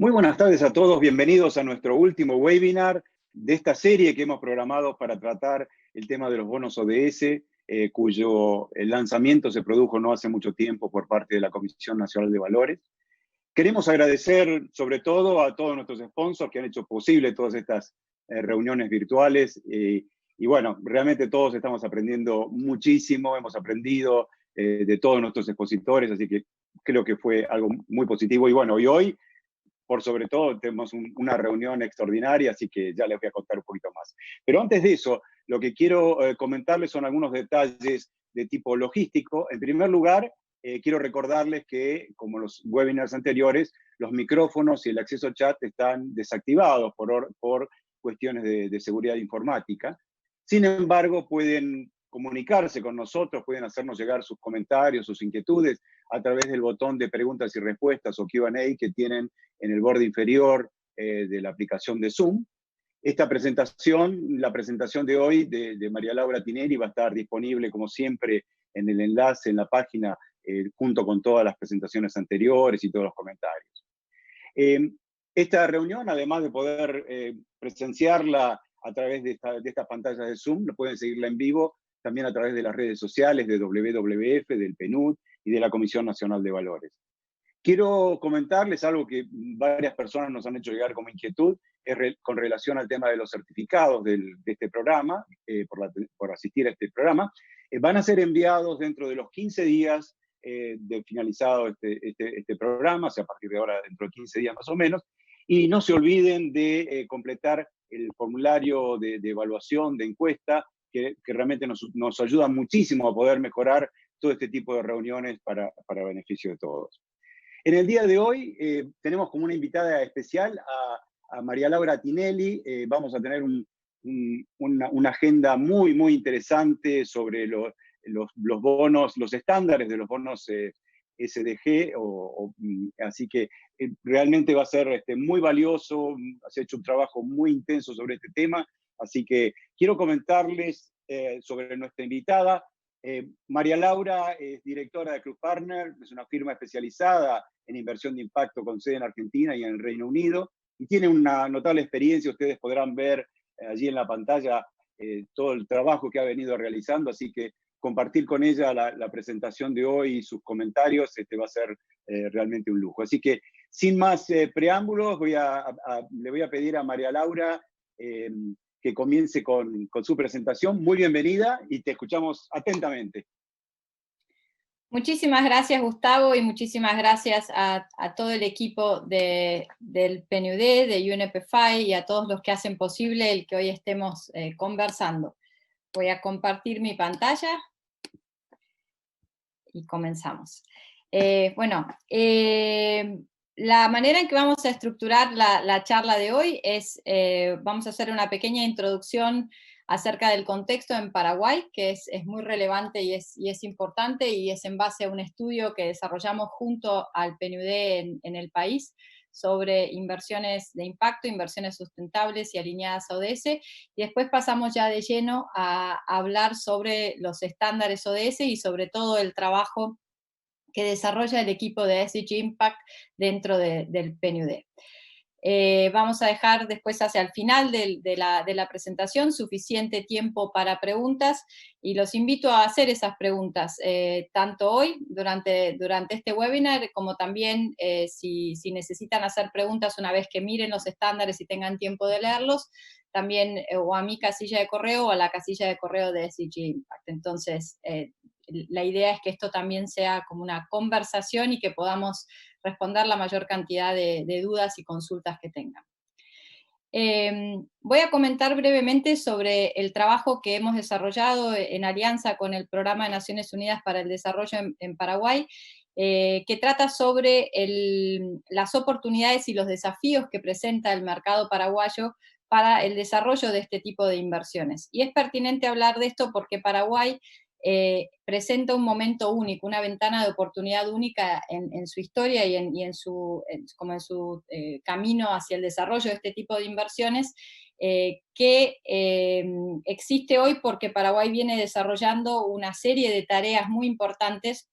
Muy buenas tardes a todos, bienvenidos a nuestro último webinar de esta serie que hemos programado para tratar el tema de los bonos ODS, cuyo lanzamiento se produjo no hace mucho tiempo por parte de la Comisión Nacional de Valores. Queremos agradecer sobre todo a todos nuestros sponsors que han hecho posible todas estas reuniones virtuales y bueno, realmente todos estamos aprendiendo muchísimo, hemos aprendido de todos nuestros expositores, así que creo que fue algo muy positivo. Y bueno, y hoy por sobre todo tenemos una reunión extraordinaria, así que ya les voy a contar un poquito más. Pero antes de eso, lo que quiero comentarles son algunos detalles de tipo logístico. En primer lugar, quiero recordarles que, como los webinars anteriores, los micrófonos y el acceso a chat están desactivados por cuestiones de seguridad informática. Sin embargo, pueden comunicarse con nosotros, pueden hacernos llegar sus comentarios, sus inquietudes a través del botón de preguntas y respuestas o Q&A que tienen en el borde inferior de la aplicación de Zoom. Esta presentación, la presentación de hoy de María Laura Tinelli va a estar disponible como siempre en el enlace en la página junto con todas las presentaciones anteriores y todos los comentarios. Esta reunión, además de poder presenciarla a través de estas pantallas de Zoom, pueden seguirla en vivo también a través de las redes sociales de WWF, del PNUD y de la Comisión Nacional de Valores. Quiero comentarles algo que varias personas nos han hecho llegar como inquietud, con relación al tema de los certificados de este programa, por asistir a este programa. Van a ser enviados dentro de los 15 días de finalizado este programa, o sea, a partir de ahora, dentro de 15 días más o menos, y no se olviden de completar el formulario de evaluación, de encuesta, que realmente nos ayuda muchísimo a poder mejorar todo este tipo de reuniones para beneficio de todos. En el día de hoy tenemos como una invitada especial a María Laura Tinelli. Vamos a tener una agenda muy, muy interesante sobre los bonos, los estándares de los bonos SDG, así que realmente va a ser muy valioso. Se ha hecho un trabajo muy intenso sobre este tema, así que quiero comentarles sobre nuestra invitada. María Laura es directora de Club Partner, es una firma especializada en inversión de impacto con sede en Argentina y en el Reino Unido, y tiene una notable experiencia. Ustedes podrán ver allí en la pantalla todo el trabajo que ha venido realizando, así que compartir con ella la presentación de hoy y sus comentarios va a ser realmente un lujo. Así que, sin más preámbulos, le voy a pedir a María Laura que comience con su presentación. Muy bienvenida y te escuchamos atentamente. Muchísimas gracias, Gustavo, y muchísimas gracias a todo el equipo del PNUD, de UNEP-FI, y a todos los que hacen posible el que hoy estemos conversando. Voy a compartir mi pantalla y comenzamos. La manera en que vamos a estructurar la charla de hoy es, vamos a hacer una pequeña introducción acerca del contexto en Paraguay, que es muy relevante y es importante, y es en base a un estudio que desarrollamos junto al PNUD en el país sobre inversiones de impacto, inversiones sustentables y alineadas a ODS, y después pasamos ya de lleno a hablar sobre los estándares ODS y sobre todo el trabajo que desarrolla el equipo de SDG Impact dentro del PNUD. Vamos a dejar después hacia el final de la presentación suficiente tiempo para preguntas, y los invito a hacer esas preguntas, tanto hoy, durante este webinar, como también si necesitan hacer preguntas una vez que miren los estándares y tengan tiempo de leerlos, también o a mi casilla de correo o a la casilla de correo de SDG Impact. Entonces, la idea es que esto también sea como una conversación y que podamos responder la mayor cantidad de dudas y consultas que tengan. Voy a comentar brevemente sobre el trabajo que hemos desarrollado en alianza con el Programa de Naciones Unidas para el Desarrollo en Paraguay, que trata sobre las oportunidades y los desafíos que presenta el mercado paraguayo para el desarrollo de este tipo de inversiones. Y es pertinente hablar de esto porque Paraguay presenta un momento único, una ventana de oportunidad única en su historia y en su camino hacia el desarrollo de este tipo de inversiones, que existe hoy porque Paraguay viene desarrollando una serie de tareas muy importantes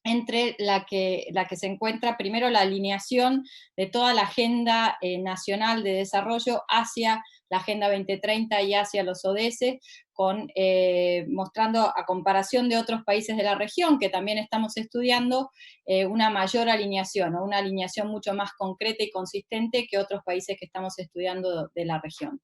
entre la que se encuentra primero la alineación de toda la agenda nacional de desarrollo hacia la Agenda 2030 y hacia los ODS, mostrando a comparación de otros países de la región que también estamos estudiando, una mayor alineación, o una alineación mucho más concreta y consistente que otros países que estamos estudiando de la región.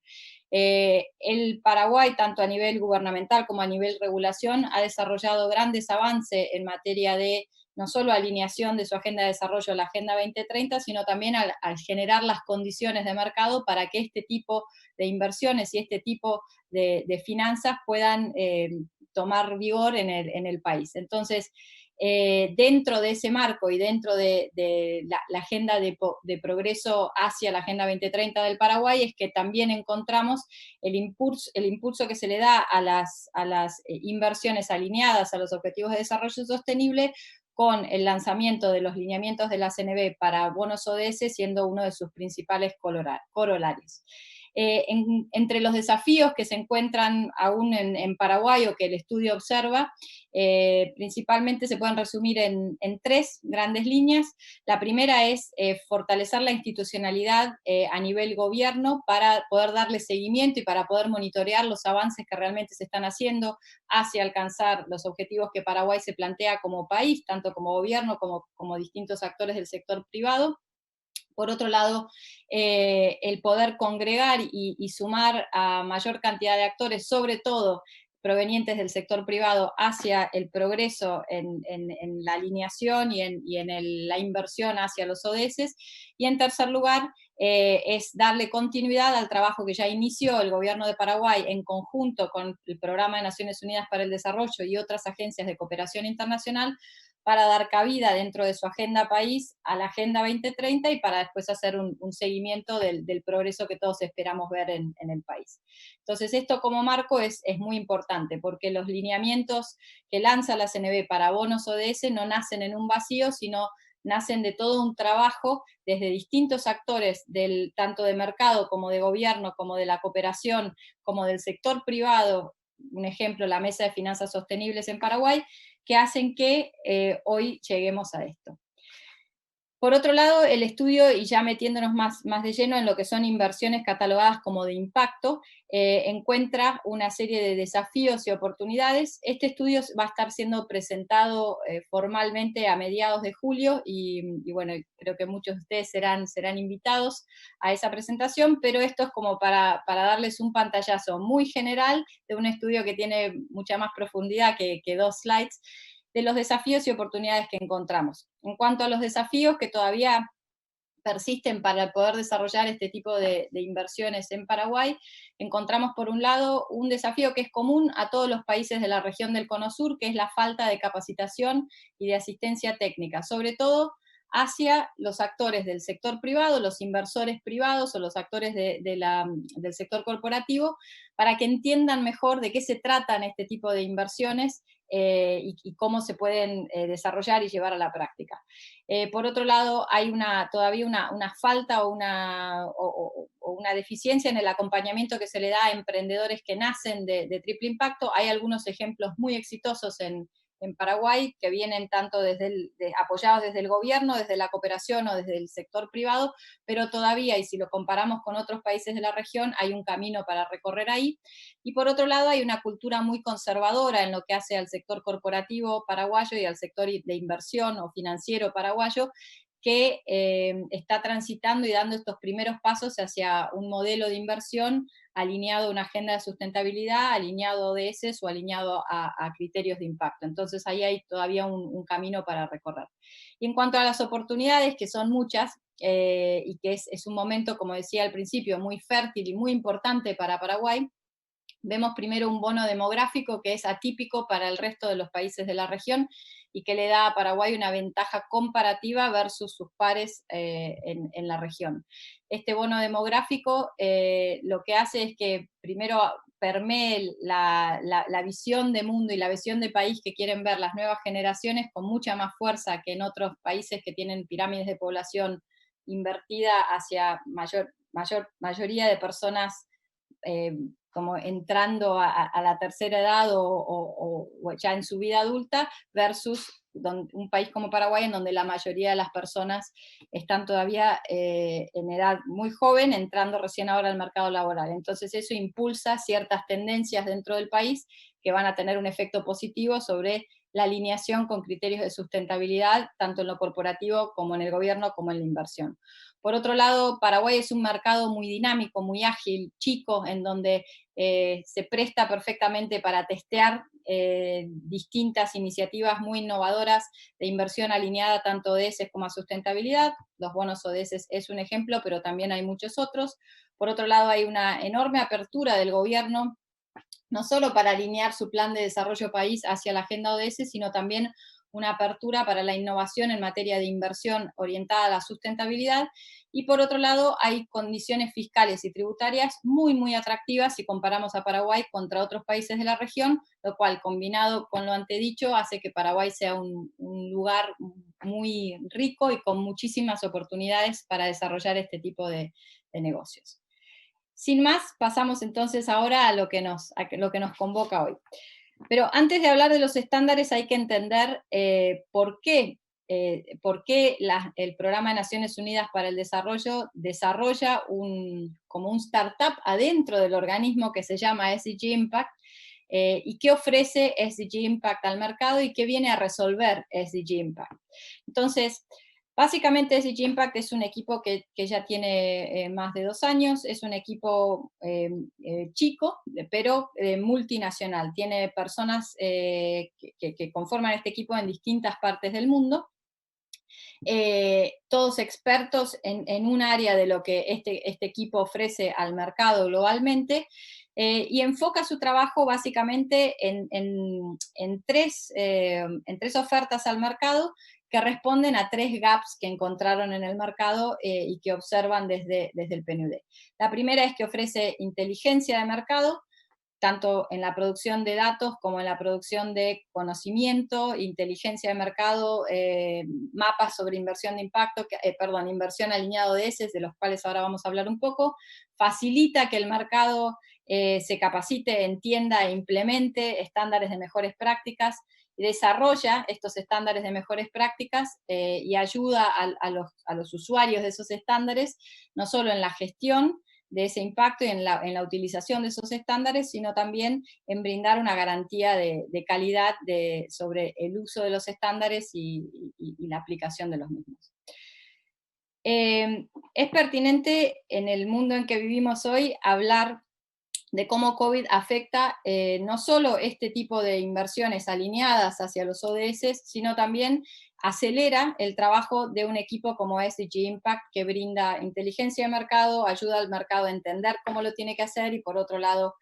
El Paraguay, tanto a nivel gubernamental como a nivel regulación, ha desarrollado grandes avances en materia de no solo alineación de su agenda de desarrollo a la Agenda 2030, sino también al generar las condiciones de mercado para que este tipo de inversiones y este tipo de finanzas puedan tomar vigor en el país. Entonces, dentro de ese marco y dentro de la agenda de progreso hacia la Agenda 2030 del Paraguay, es que también encontramos el impulso que se le da a las inversiones alineadas a los objetivos de desarrollo sostenible, con el lanzamiento de los lineamientos de la CNB para bonos ODS siendo uno de sus principales corolarios. Entre los desafíos que se encuentran aún en Paraguay o que el estudio observa, principalmente se pueden resumir en 3 grandes líneas. La primera es fortalecer la institucionalidad a nivel gobierno para poder darle seguimiento y para poder monitorear los avances que realmente se están haciendo hacia alcanzar los objetivos que Paraguay se plantea como país, tanto como gobierno como distintos actores del sector privado. Por otro lado, el poder congregar y sumar a mayor cantidad de actores, sobre todo provenientes del sector privado, hacia el progreso en la alineación y en la inversión hacia los ODS. Y en tercer lugar, es darle continuidad al trabajo que ya inició el gobierno de Paraguay en conjunto con el Programa de Naciones Unidas para el Desarrollo y otras agencias de cooperación internacional, para dar cabida dentro de su agenda país a la Agenda 2030 y para después hacer un seguimiento del progreso que todos esperamos ver en el país. Entonces, esto como marco es muy importante, porque los lineamientos que lanza la CNB para bonos ODS no nacen en un vacío, sino nacen de todo un trabajo desde distintos actores, tanto de mercado como de gobierno, como de la cooperación, como del sector privado. Un ejemplo, la Mesa de Finanzas Sostenibles en Paraguay, que hacen que hoy lleguemos a esto. Por otro lado, el estudio, y ya metiéndonos más de lleno en lo que son inversiones catalogadas como de impacto, encuentra una serie de desafíos y oportunidades. Este estudio va a estar siendo presentado formalmente a mediados de julio, y bueno, creo que muchos de ustedes serán invitados a esa presentación, pero esto es como para darles un pantallazo muy general de un estudio que tiene mucha más profundidad que 2 slides, de los desafíos y oportunidades que encontramos. En cuanto a los desafíos que todavía persisten para poder desarrollar este tipo de inversiones en Paraguay, encontramos por un lado un desafío que es común a todos los países de la región del Cono Sur, que es la falta de capacitación y de asistencia técnica, sobre todo hacia los actores del sector privado, los inversores privados o los actores del sector corporativo, para que entiendan mejor de qué se tratan este tipo de inversiones y cómo se pueden desarrollar y llevar a la práctica. Por otro lado, hay todavía una falta o una deficiencia en el acompañamiento que se le da a emprendedores que nacen de triple impacto. Hay algunos ejemplos muy exitosos en Paraguay, que vienen tanto apoyados desde el gobierno, desde la cooperación o desde el sector privado, pero todavía, y si lo comparamos con otros países de la región, hay un camino para recorrer ahí. Y por otro lado, hay una cultura muy conservadora en lo que hace al sector corporativo paraguayo y al sector de inversión o financiero paraguayo, que está transitando y dando estos primeros pasos hacia un modelo de inversión alineado a una agenda de sustentabilidad, alineado a ODS o alineado a criterios de impacto. Entonces ahí hay todavía un camino para recorrer. Y en cuanto a las oportunidades, que son muchas, y que es un momento, como decía al principio, muy fértil y muy importante para Paraguay, vemos primero un bono demográfico que es atípico para el resto de los países de la región y que le da a Paraguay una ventaja comparativa versus sus pares en la región. Este bono demográfico lo que hace es que primero permee la visión de mundo y la visión de país que quieren ver las nuevas generaciones con mucha más fuerza que en otros países que tienen pirámides de población invertida hacia mayoría de personas como entrando a la tercera edad o ya en su vida adulta, versus un país como Paraguay, en donde la mayoría de las personas están todavía en edad muy joven, entrando recién ahora al mercado laboral. Entonces eso impulsa ciertas tendencias dentro del país que van a tener un efecto positivo sobre la alineación con criterios de sustentabilidad, tanto en lo corporativo como en el gobierno, como en la inversión. Por otro lado, Paraguay es un mercado muy dinámico, muy ágil, chico, en donde se presta perfectamente para testear distintas iniciativas muy innovadoras de inversión alineada tanto a ODS como a sustentabilidad. Los bonos ODS es un ejemplo, pero también hay muchos otros. Por otro lado, hay una enorme apertura del gobierno, no solo para alinear su plan de desarrollo país hacia la agenda ODS, sino también una apertura para la innovación en materia de inversión orientada a la sustentabilidad. Y por otro lado, hay condiciones fiscales y tributarias muy, muy atractivas si comparamos a Paraguay contra otros países de la región, lo cual, combinado con lo antedicho, hace que Paraguay sea un lugar muy rico y con muchísimas oportunidades para desarrollar este tipo de negocios. Sin más, pasamos entonces ahora a lo que nos convoca hoy. Pero antes de hablar de los estándares hay que entender por qué el Programa de Naciones Unidas para el Desarrollo desarrolla como un startup adentro del organismo que se llama SDG Impact, y qué ofrece SDG Impact al mercado y qué viene a resolver SDG Impact. Entonces, básicamente SDG Impact es un equipo que ya tiene más de 2 años, es un equipo chico, pero multinacional. Tiene personas que conforman este equipo en distintas partes del mundo, todos expertos en un área de lo que este equipo ofrece al mercado globalmente, y enfoca su trabajo básicamente en tres ofertas al mercado que responden a 3 gaps que encontraron en el mercado y que observan desde el PNUD. La primera es que ofrece inteligencia de mercado, tanto en la producción de datos como en la producción de conocimiento, inteligencia de mercado, mapas sobre inversión de impacto, inversión alineado de esos, de los cuales ahora vamos a hablar un poco, facilita que el mercado se capacite, entienda e implemente estándares de mejores prácticas, desarrolla estos estándares de mejores prácticas y ayuda a los usuarios de esos estándares, no solo en la gestión de ese impacto y en la utilización de esos estándares, sino también en brindar una garantía de calidad sobre el uso de los estándares y la aplicación de los mismos. Es pertinente en el mundo en que vivimos hoy hablar de cómo COVID afecta no solo este tipo de inversiones alineadas hacia los ODS, sino también acelera el trabajo de un equipo como SDG Impact, que brinda inteligencia de mercado, ayuda al mercado a entender cómo lo tiene que hacer y por otro lado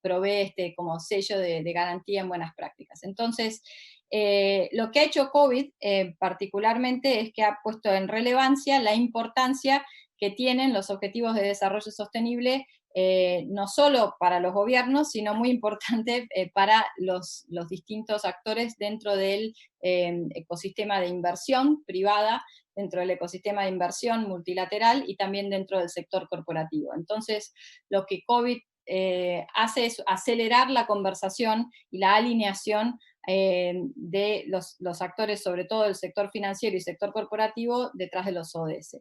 provee este como sello de garantía en buenas prácticas. Entonces, lo que ha hecho COVID particularmente es que ha puesto en relevancia la importancia que tienen los objetivos de desarrollo sostenible, no solo para los gobiernos, sino muy importante para los distintos actores dentro del ecosistema de inversión privada, dentro del ecosistema de inversión multilateral y también dentro del sector corporativo. Entonces, lo que COVID hace es acelerar la conversación y la alineación de los actores, sobre todo del sector financiero y sector corporativo, detrás de los ODS.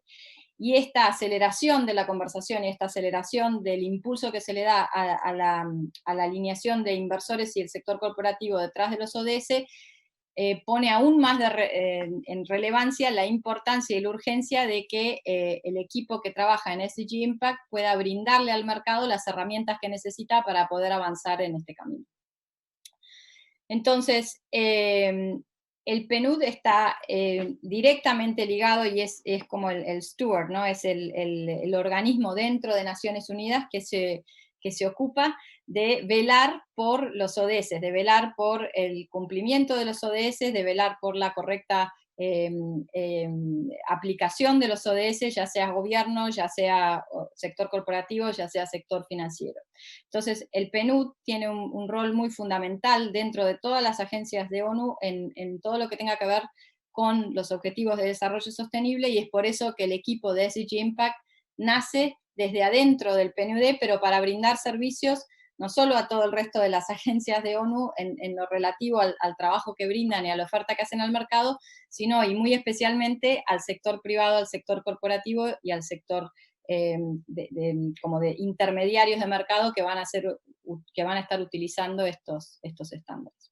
Y esta aceleración de la conversación y esta aceleración del impulso que se le da a la alineación de inversores y el sector corporativo detrás de los ODS, pone aún más en relevancia la importancia y la urgencia de que el equipo que trabaja en SDG Impact pueda brindarle al mercado las herramientas que necesita para poder avanzar en este camino. Entonces, el PNUD está directamente ligado y es como el steward, ¿no? Es el organismo dentro de Naciones Unidas que se ocupa de velar por los ODS, de velar por el cumplimiento de los ODS, de velar por la correcta aplicación de los ODS, ya sea gobierno, ya sea sector corporativo, ya sea sector financiero. Entonces, el PNUD tiene un rol muy fundamental dentro de todas las agencias de ONU en todo lo que tenga que ver con los objetivos de desarrollo sostenible, y es por eso que el equipo de SDG Impact nace desde adentro del PNUD, pero para brindar servicios no solo a todo el resto de las agencias de ONU en lo relativo al trabajo que brindan y a la oferta que hacen al mercado, sino y muy especialmente al sector privado, al sector corporativo y al sector como de intermediarios de mercado que van a estar utilizando estos estándares.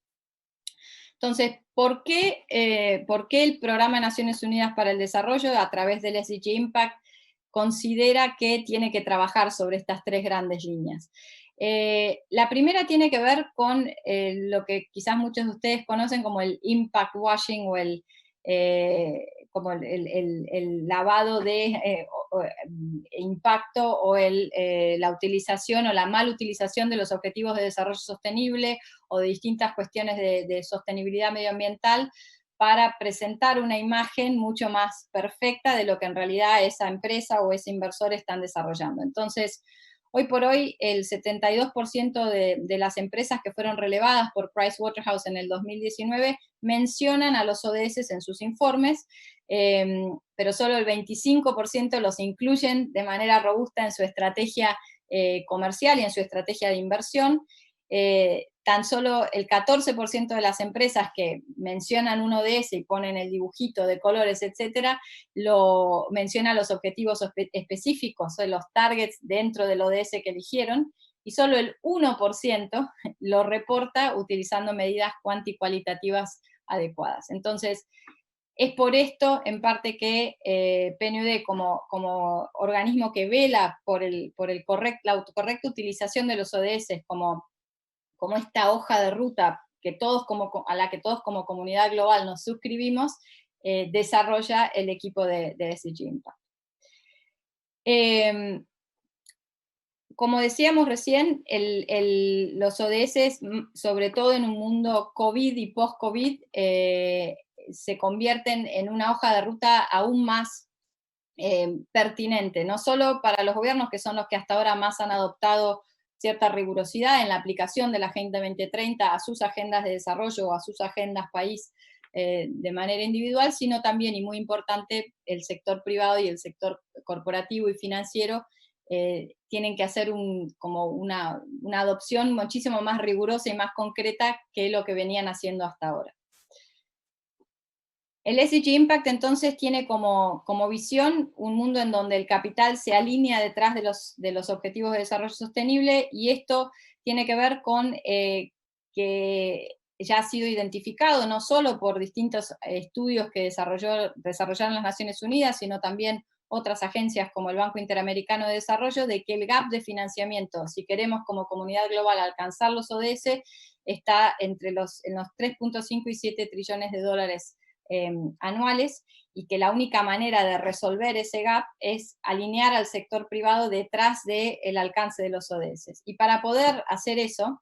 Entonces, ¿por qué el Programa de Naciones Unidas para el Desarrollo, a través del SDG Impact, considera que tiene que trabajar sobre estas tres grandes líneas? La primera tiene que ver con lo que quizás muchos de ustedes conocen como el impact washing o como el lavado de impacto o la utilización o la mal utilización de los objetivos de desarrollo sostenible o de distintas cuestiones de sostenibilidad medioambiental para presentar una imagen mucho más perfecta de lo que en realidad esa empresa o ese inversor están desarrollando. Entonces, hoy por hoy, el 72% de las empresas que fueron relevadas por Pricewaterhouse en el 2019 mencionan a los ODS en sus informes, pero solo el 25% los incluyen de manera robusta en su estrategia comercial y en su estrategia de inversión. Tan solo el 14% de las empresas que mencionan un ODS y ponen el dibujito de colores, etcétera, lo menciona los objetivos específicos, los targets dentro del ODS que eligieron, y solo el 1% lo reporta utilizando medidas cuantitativas adecuadas. Entonces, es por esto, en parte, que PNUD, como organismo que vela por la correcta utilización de los ODS como esta hoja de ruta a la que todos como comunidad global nos suscribimos, desarrolla el equipo de SDG Impact. Como decíamos recién, los ODS, sobre todo en un mundo COVID y post-COVID, se convierten en una hoja de ruta aún más pertinente, no solo para los gobiernos, que son los que hasta ahora más han adoptado cierta rigurosidad en la aplicación de la Agenda 2030 a sus agendas de desarrollo o a sus agendas país de manera individual, sino también, y muy importante, el sector privado y el sector corporativo y financiero tienen que hacer como una adopción muchísimo más rigurosa y más concreta que lo que venían haciendo hasta ahora. El SDG Impact entonces tiene como visión un mundo en donde el capital se alinea detrás de los objetivos de desarrollo sostenible, y esto tiene que ver con que ya ha sido identificado no solo por distintos estudios que desarrollaron las Naciones Unidas, sino también otras agencias como el Banco Interamericano de Desarrollo, de que el gap de financiamiento, si queremos como comunidad global alcanzar los ODS, está en los 3.5 y 7 trillones de dólares anuales, y que la única manera de resolver ese gap es alinear al sector privado detrás del alcance de los ODS. Y para poder hacer eso,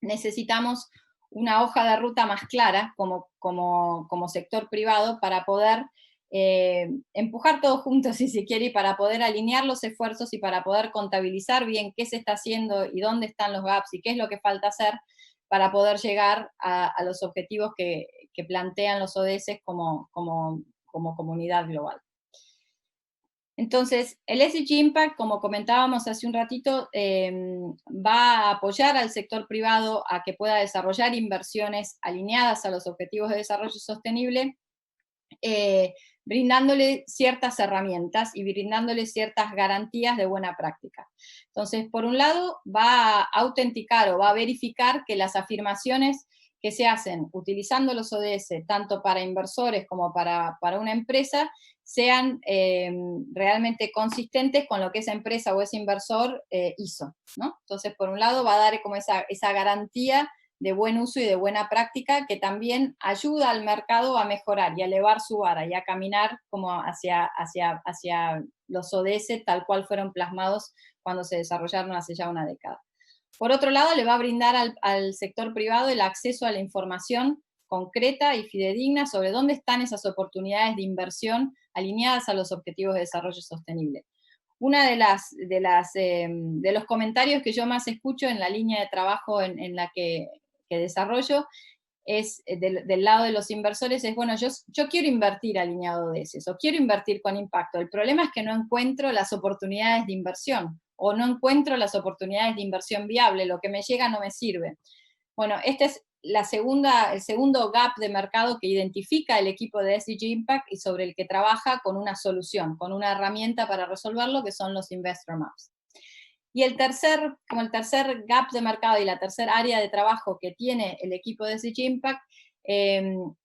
necesitamos una hoja de ruta más clara como sector privado para poder empujar todos juntos, si se quiere, y para poder alinear los esfuerzos y para poder contabilizar bien qué se está haciendo y dónde están los gaps y qué es lo que falta hacer para poder llegar a los objetivos que plantean los ODS como comunidad global. Entonces, el SDG Impact, como comentábamos hace un ratito, va a apoyar al sector privado a que pueda desarrollar inversiones alineadas a los objetivos de desarrollo sostenible, brindándole ciertas herramientas y brindándole ciertas garantías de buena práctica. Entonces, por un lado, va a autenticar o va a verificar que las afirmaciones que se hacen utilizando los ODS, tanto para inversores como para una empresa, sean realmente consistentes con lo que esa empresa o ese inversor hizo, ¿no? Entonces, por un lado, va a dar como esa garantía de buen uso y de buena práctica, que también ayuda al mercado a mejorar y a elevar su vara y a caminar como hacia los ODS tal cual fueron plasmados cuando se desarrollaron hace ya una década. Por otro lado, le va a brindar al sector privado el acceso a la información concreta y fidedigna sobre dónde están esas oportunidades de inversión alineadas a los objetivos de desarrollo sostenible. Una de los comentarios que yo más escucho en la línea de trabajo en la que desarrollo es del lado de los inversores, es, bueno, yo quiero invertir alineado de ese, o quiero invertir con impacto. El problema es que no encuentro las oportunidades de inversión, o no encuentro las oportunidades de inversión viable, lo que me llega no me sirve. Bueno, este es el segundo gap de mercado que identifica el equipo de SDG Impact y sobre el que trabaja con una solución, con una herramienta para resolverlo, que son los Investor Maps. Y como el tercer gap de mercado y la tercera área de trabajo que tiene el equipo de SDG Impact,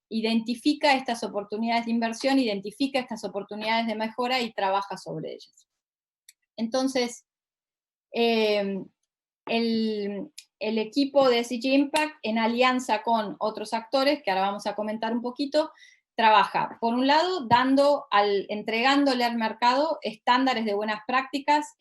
identifica estas oportunidades de inversión, identifica estas oportunidades de mejora y trabaja sobre ellas. Entonces, el equipo de SDG Impact, en alianza con otros actores, que ahora vamos a comentar un poquito, trabaja, por un lado, entregándole al mercado estándares de buenas prácticas,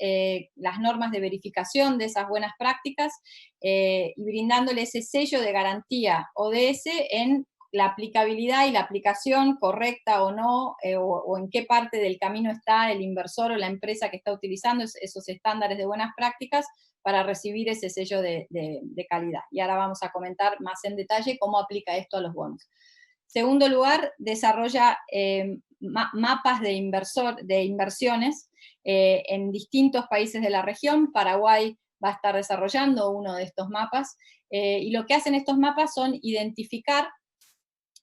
las normas de verificación de esas buenas prácticas, y brindándole ese sello de garantía ODS en la aplicabilidad y la aplicación correcta o no, o en qué parte del camino está el inversor o la empresa que está utilizando esos estándares de buenas prácticas para recibir ese sello de calidad. Y ahora vamos a comentar más en detalle cómo aplica esto a los bonos. Segundo lugar, desarrolla mapas de inversiones en distintos países de la región. Paraguay va a estar desarrollando uno de estos mapas, y lo que hacen estos mapas son identificar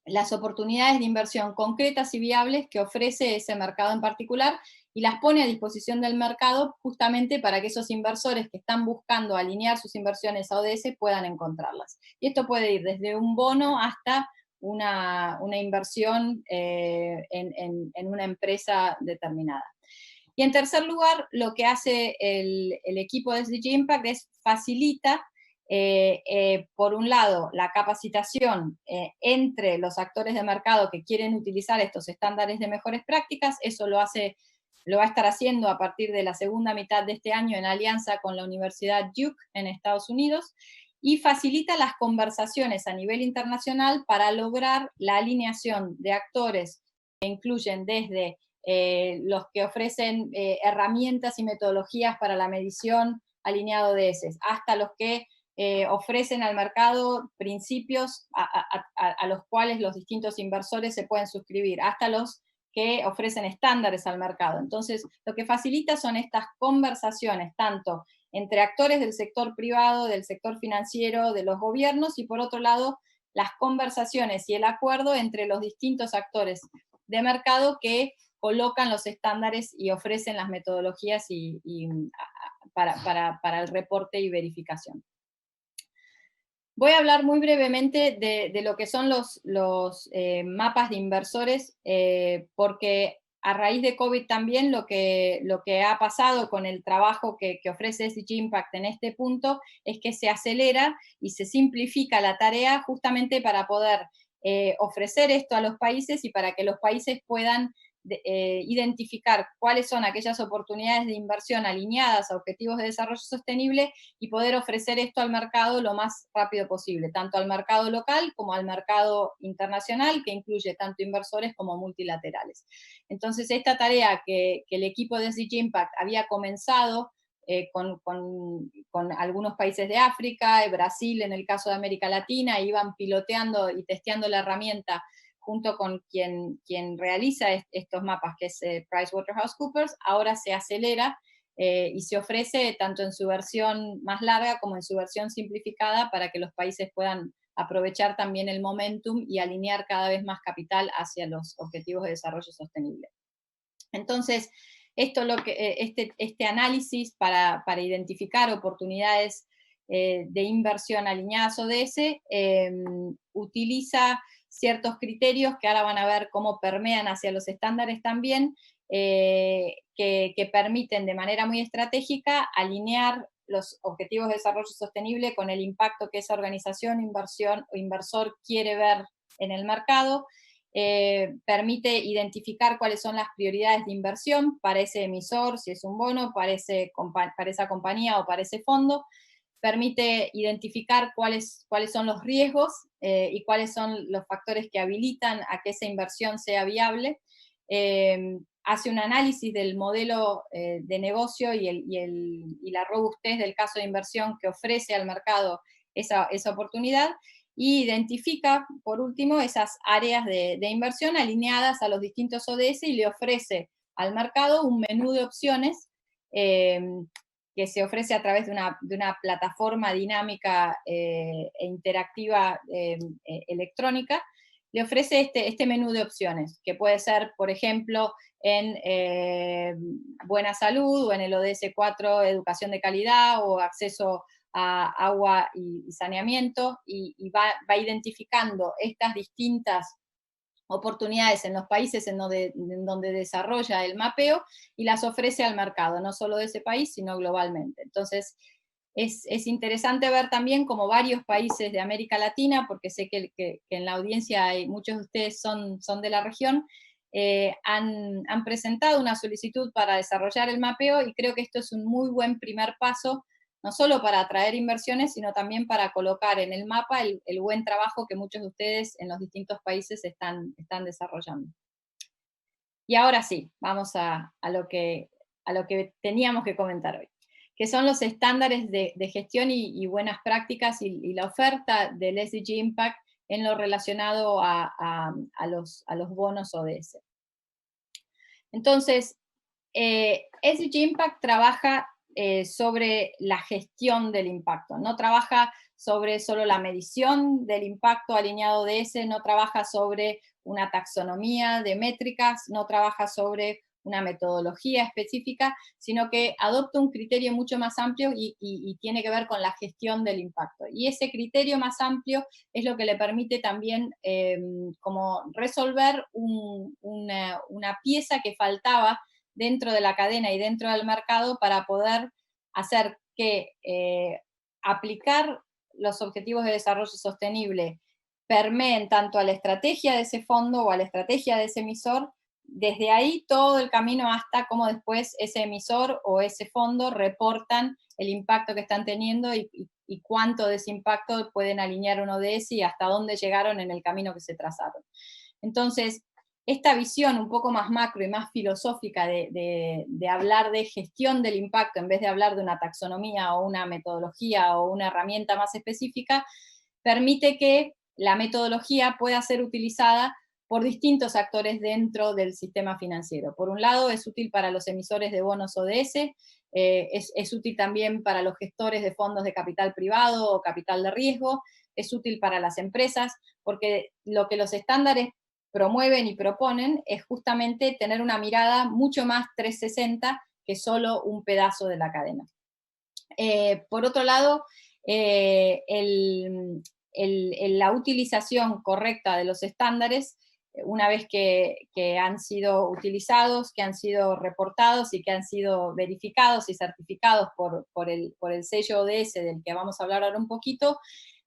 las oportunidades de inversión concretas y viables que ofrece ese mercado en particular, y las pone a disposición del mercado justamente para que esos inversores que están buscando alinear sus inversiones a ODS puedan encontrarlas. Y esto puede ir desde un bono hasta una inversión en una empresa determinada. Y en tercer lugar, lo que hace el equipo de SDG Impact es facilita, por un lado, la capacitación entre los actores de mercado que quieren utilizar estos estándares de mejores prácticas. Eso lo va a estar haciendo a partir de la segunda mitad de este año en alianza con la Universidad Duke en Estados Unidos, y facilita las conversaciones a nivel internacional para lograr la alineación de actores que incluyen desde los que ofrecen herramientas y metodologías para la medición alineado de ODS, hasta los que ofrecen al mercado principios a los cuales los distintos inversores se pueden suscribir, hasta los que ofrecen estándares al mercado. Entonces, lo que facilita son estas conversaciones, tanto entre actores del sector privado, del sector financiero, de los gobiernos, y por otro lado, las conversaciones y el acuerdo entre los distintos actores de mercado que colocan los estándares y ofrecen las metodologías para el reporte y verificación. Voy a hablar muy brevemente de lo que son los mapas de inversores, porque a raíz de COVID también lo que ha pasado con el trabajo que ofrece SDG Impact en este punto es que se acelera y se simplifica la tarea justamente para poder ofrecer esto a los países y para que los países puedan identificar cuáles son aquellas oportunidades de inversión alineadas a objetivos de desarrollo sostenible y poder ofrecer esto al mercado lo más rápido posible, tanto al mercado local como al mercado internacional, que incluye tanto inversores como multilaterales. Entonces, esta tarea que el equipo de SDG Impact había comenzado con algunos países de África, Brasil en el caso de América Latina, iban piloteando y testeando la herramienta junto con quien realiza estos mapas, que es PricewaterhouseCoopers. Ahora se acelera y se ofrece tanto en su versión más larga como en su versión simplificada para que los países puedan aprovechar también el momentum y alinear cada vez más capital hacia los objetivos de desarrollo sostenible. Entonces, este análisis para identificar oportunidades de inversión alineadas ODS utiliza ciertos criterios que ahora van a ver cómo permean hacia los estándares también, que permiten de manera muy estratégica alinear los objetivos de desarrollo sostenible con el impacto que esa organización, inversión o inversor quiere ver en el mercado. Permite identificar cuáles son las prioridades de inversión para ese emisor, si es un bono, para esa compañía o para ese fondo. Permite identificar cuáles son los riesgos y cuáles son los factores que habilitan a que esa inversión sea viable. Hace un análisis del modelo de negocio y la robustez del caso de inversión que ofrece al mercado esa oportunidad, y identifica, por último, esas áreas de inversión alineadas a los distintos ODS y le ofrece al mercado un menú de opciones que se ofrece a través de una plataforma dinámica e interactiva electrónica. Le ofrece este menú de opciones, que puede ser, por ejemplo, en buena salud, o en el ODS 4, educación de calidad, o acceso a agua y saneamiento, y va identificando estas distintas oportunidades en los países en donde desarrolla el mapeo y las ofrece al mercado, no solo de ese país, sino globalmente. Entonces, es interesante ver también como varios países de América Latina, porque sé que en la audiencia hay, muchos de ustedes son de la región, han presentado una solicitud para desarrollar el mapeo, y creo que esto es un muy buen primer paso, no solo para atraer inversiones, sino también para colocar en el mapa el buen trabajo que muchos de ustedes en los distintos países están desarrollando. Y ahora sí, vamos a lo que teníamos que comentar hoy, que son los estándares de gestión y buenas prácticas, y la oferta del SDG Impact en lo relacionado a los bonos ODS. Entonces, SDG Impact trabaja sobre la gestión del impacto, no trabaja sobre solo la medición del impacto alineado ODS, no trabaja sobre una taxonomía de métricas, no trabaja sobre una metodología específica, sino que adopta un criterio mucho más amplio y tiene que ver con la gestión del impacto. Y ese criterio más amplio es lo que le permite también como resolver una pieza que faltaba dentro de la cadena y dentro del mercado para poder hacer que aplicar los objetivos de desarrollo sostenible permeen tanto a la estrategia de ese fondo o a la estrategia de ese emisor, desde ahí todo el camino hasta cómo después ese emisor o ese fondo reportan el impacto que están teniendo y cuánto de ese impacto pueden alinear un ODS y hasta dónde llegaron en el camino que se trazaron. Entonces, esta visión un poco más macro y más filosófica de hablar de gestión del impacto en vez de hablar de una taxonomía o una metodología o una herramienta más específica, permite que la metodología pueda ser utilizada por distintos actores dentro del sistema financiero. Por un lado, es útil para los emisores de bonos ODS, es útil también para los gestores de fondos de capital privado o capital de riesgo, es útil para las empresas, porque lo que los estándares promueven y proponen es justamente tener una mirada mucho más 360 que solo un pedazo de la cadena. Por otro lado, la utilización correcta de los estándares, una vez que han sido utilizados, que han sido reportados y que han sido verificados y certificados por el sello ODS del que vamos a hablar ahora un poquito,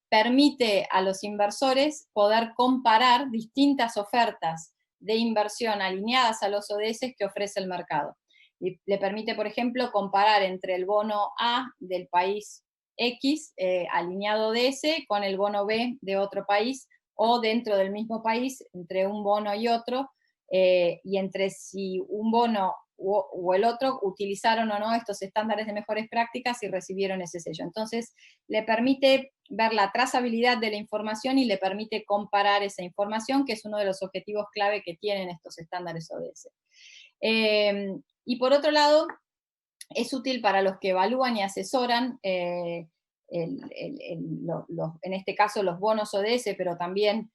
permite a los inversores poder comparar distintas ofertas de inversión alineadas a los ODS que ofrece el mercado. Y le permite, por ejemplo, comparar entre el bono A del país X, alineado ODS, con el bono B de otro país, o dentro del mismo país, entre un bono y otro, y entre si un bono o el otro utilizaron o no estos estándares de mejores prácticas y recibieron ese sello. Entonces, le permite ver la trazabilidad de la información y le permite comparar esa información, que es uno de los objetivos clave que tienen estos estándares ODS. Y por otro lado, es útil para los que evalúan y asesoran, en este caso los bonos ODS, pero también,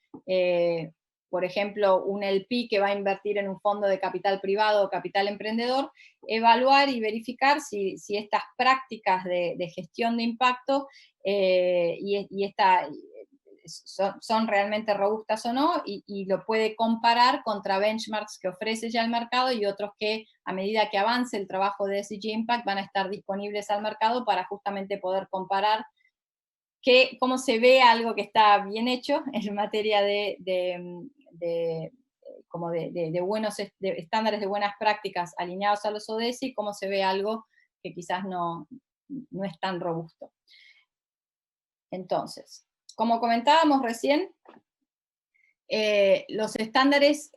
por ejemplo, un LP que va a invertir en un fondo de capital privado o capital emprendedor, evaluar y verificar si estas prácticas de gestión de impacto son realmente robustas o no, y lo puede comparar contra benchmarks que ofrece ya el mercado y otros que a medida que avance el trabajo de SDG Impact van a estar disponibles al mercado para justamente poder comparar cómo se ve algo que está bien hecho en materia de buenos estándares de buenas prácticas alineados a los ODS y cómo se ve algo que quizás no es tan robusto. Entonces, como comentábamos recién, los estándares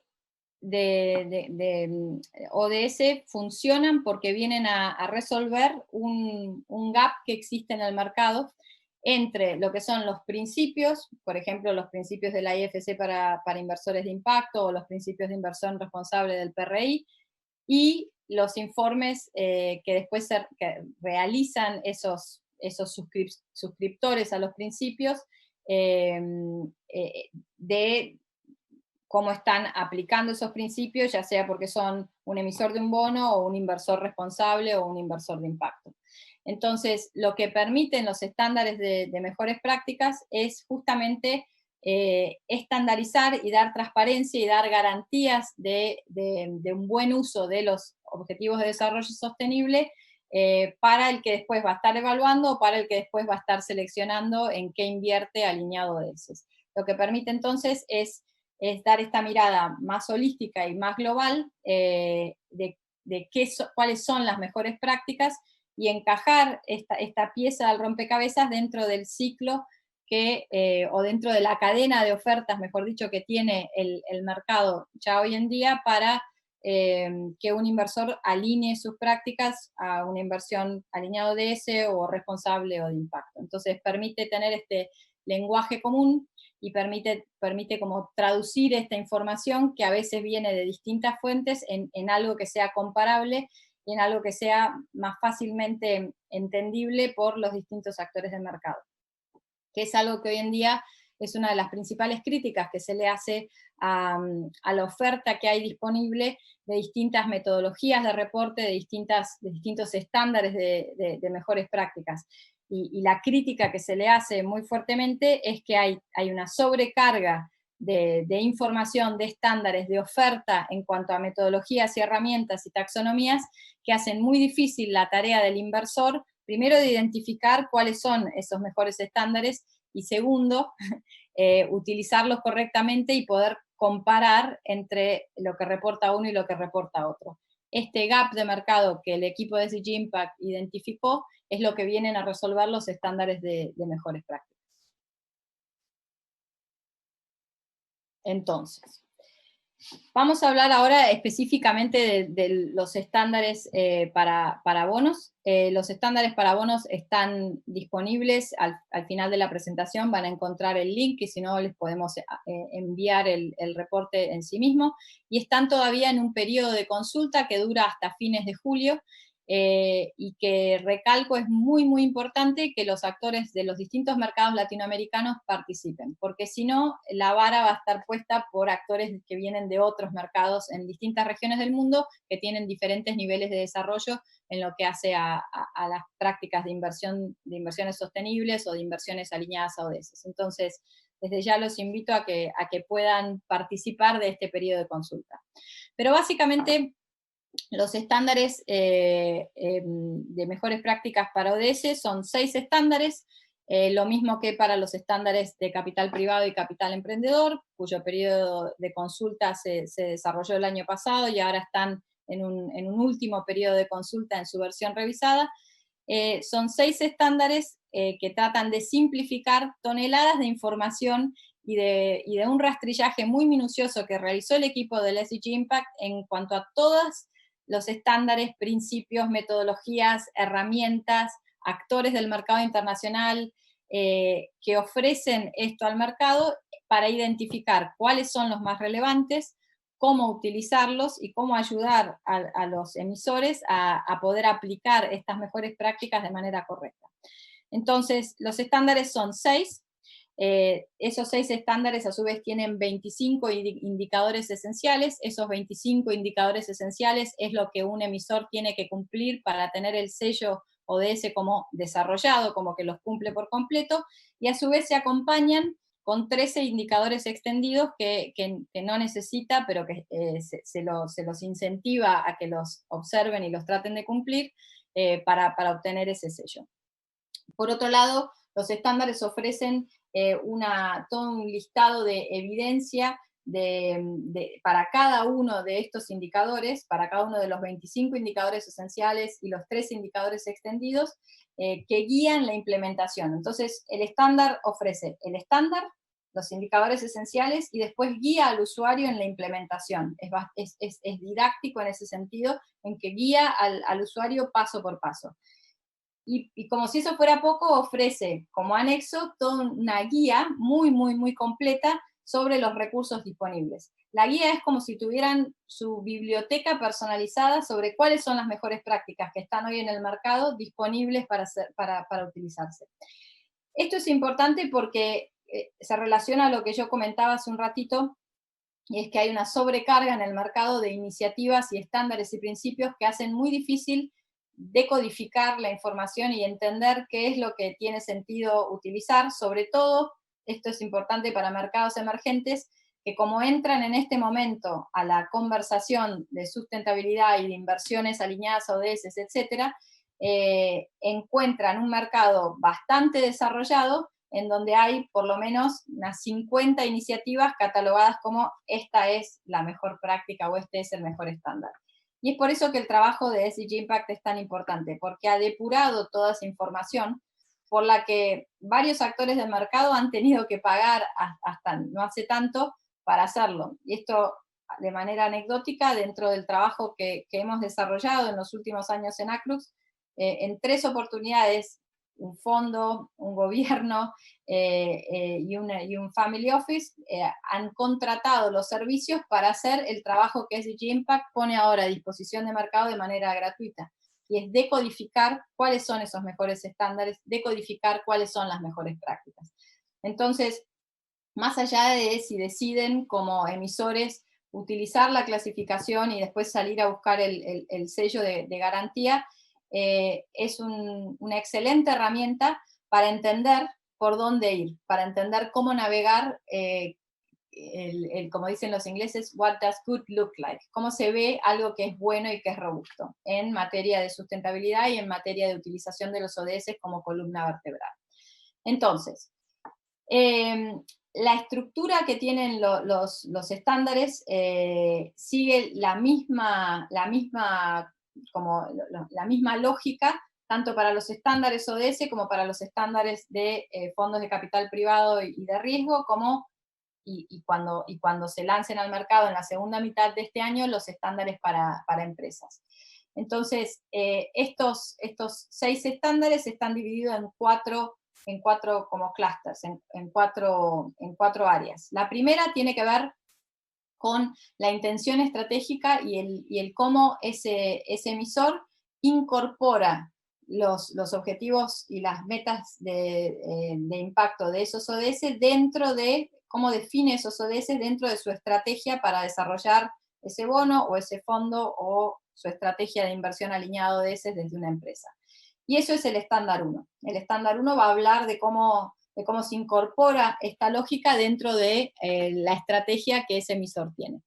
de ODS funcionan porque vienen a resolver un gap que existe en el mercado, entre lo que son los principios, por ejemplo, los principios de la IFC para inversores de impacto, o los principios de inversión responsable del PRI, y los informes que después que realizan esos suscriptores a los principios, de cómo están aplicando esos principios, ya sea porque son un emisor de un bono o un inversor responsable o un inversor de impacto. Entonces, lo que permiten los estándares de mejores prácticas es justamente estandarizar y dar transparencia y dar garantías de un buen uso de los objetivos de desarrollo sostenible para el que después va a estar evaluando o para el que después va a estar seleccionando en qué invierte alineado de esos. Lo que permite entonces es dar esta mirada más holística y más global de cuáles son las mejores prácticas y encajar esta pieza del rompecabezas dentro del ciclo o dentro de la cadena de ofertas, mejor dicho, que tiene el mercado ya hoy en día para que un inversor alinee sus prácticas a una inversión alineado de ese o responsable o de impacto. Entonces permite tener este lenguaje común y permite como traducir esta información que a veces viene de distintas fuentes en algo que sea comparable y en algo que sea más fácilmente entendible por los distintos actores del mercado, que es algo que hoy en día es una de las principales críticas que se le hace a la oferta que hay disponible de distintas metodologías de reporte, de distintos estándares de mejores prácticas. Y la crítica que se le hace muy fuertemente es que hay una sobrecarga de información, de estándares, de oferta en cuanto a metodologías y herramientas y taxonomías que hacen muy difícil la tarea del inversor, primero de identificar cuáles son esos mejores estándares y segundo, utilizarlos correctamente y poder comparar entre lo que reporta uno y lo que reporta otro. Este gap de mercado que el equipo de SDG Impact identificó es lo que vienen a resolver los estándares de mejores prácticas. Entonces, vamos a hablar ahora específicamente de los estándares para bonos. Los estándares para bonos están disponibles al final de la presentación, van a encontrar el link y si no les podemos enviar el reporte en sí mismo. Y están todavía en un periodo de consulta que dura hasta fines de julio. Y que recalco es muy, muy importante que los actores de los distintos mercados latinoamericanos participen, porque si no, la vara va a estar puesta por actores que vienen de otros mercados en distintas regiones del mundo que tienen diferentes niveles de desarrollo en lo que hace a las prácticas de inversiones sostenibles o de inversiones alineadas a ODS. Entonces, desde ya los invito a que puedan participar de este periodo de consulta. Pero básicamente, los estándares de mejores prácticas para ODS son 6 estándares, lo mismo que para los estándares de capital privado y capital emprendedor, cuyo periodo de consulta se desarrolló el año pasado y ahora están en un último periodo de consulta en su versión revisada. Son 6 estándares que tratan de simplificar toneladas de información y de un rastrillaje muy minucioso que realizó el equipo del SDG Impact en cuanto a todos los estándares, principios, metodologías, herramientas, actores del mercado internacional que ofrecen esto al mercado para identificar cuáles son los más relevantes, cómo utilizarlos y cómo ayudar a los emisores a poder aplicar estas mejores prácticas de manera correcta. Entonces, los estándares son 6. Esos 6 estándares a su vez tienen 25 indicadores esenciales. Esos 25 indicadores esenciales es lo que un emisor tiene que cumplir para tener el sello ODS como desarrollado, como que los cumple por completo, y a su vez se acompañan con 13 indicadores extendidos que no necesita, pero que se los incentiva a que los observen y los traten de cumplir para obtener ese sello. Por otro lado, los estándares ofrecen todo un listado de evidencia para cada uno de estos indicadores, para cada uno de los 25 indicadores esenciales y los 3 indicadores extendidos, que guían la implementación. Entonces, el estándar ofrece el estándar, los indicadores esenciales y después guía al usuario en la implementación. Es didáctico en ese sentido, en que guía al usuario paso por paso. y como si eso fuera poco, ofrece como anexo toda una guía muy, muy, muy completa sobre los recursos disponibles. La guía es como si tuvieran su biblioteca personalizada sobre cuáles son las mejores prácticas que están hoy en el mercado disponibles para utilizarse. Esto es importante porque se relaciona a lo que yo comentaba hace un ratito, y es que hay una sobrecarga en el mercado de iniciativas y estándares y principios que hacen muy difícil decodificar la información y entender qué es lo que tiene sentido utilizar. Sobre todo, esto es importante para mercados emergentes, que como entran en este momento a la conversación de sustentabilidad y de inversiones alineadas a ODS, etcétera, encuentran un mercado bastante desarrollado en donde hay por lo menos unas 50 iniciativas catalogadas como esta es la mejor práctica o este es el mejor estándar. Y es por eso que el trabajo de SDG Impact es tan importante, porque ha depurado toda esa información por la que varios actores del mercado han tenido que pagar hasta no hace tanto para hacerlo. Y esto, de manera anecdótica, dentro del trabajo que hemos desarrollado en los últimos años en Acrux, en 3 oportunidades, un fondo, un gobierno y un family office han contratado los servicios para hacer el trabajo que SDG Impact pone ahora a disposición de mercado de manera gratuita. Y es decodificar cuáles son esos mejores estándares, decodificar cuáles son las mejores prácticas. Entonces, más allá de si deciden como emisores utilizar la clasificación y después salir a buscar el sello de garantía, es una excelente herramienta para entender por dónde ir, para entender cómo navegar, como dicen los ingleses, what does good look like, cómo se ve algo que es bueno y que es robusto en materia de sustentabilidad y en materia de utilización de los ODS como columna vertebral. Entonces, la estructura que tienen los estándares sigue la misma lógica, tanto para los estándares ODS como para los estándares de fondos de capital privado y de riesgo, y cuando se lancen al mercado en la segunda mitad de este año, los estándares para empresas. Entonces, estos 6 estándares están divididos en cuatro como clusters, en cuatro áreas. La primera tiene que ver con la intención estratégica y el cómo ese emisor incorpora los objetivos y las metas de impacto de esos ODS dentro de, cómo define esos ODS dentro de su estrategia para desarrollar ese bono o ese fondo o su estrategia de inversión alineada a ODS desde una empresa. Y eso es el estándar 1. El estándar 1 va a hablar de cómo se incorpora esta lógica dentro de la estrategia que ese emisor tiene.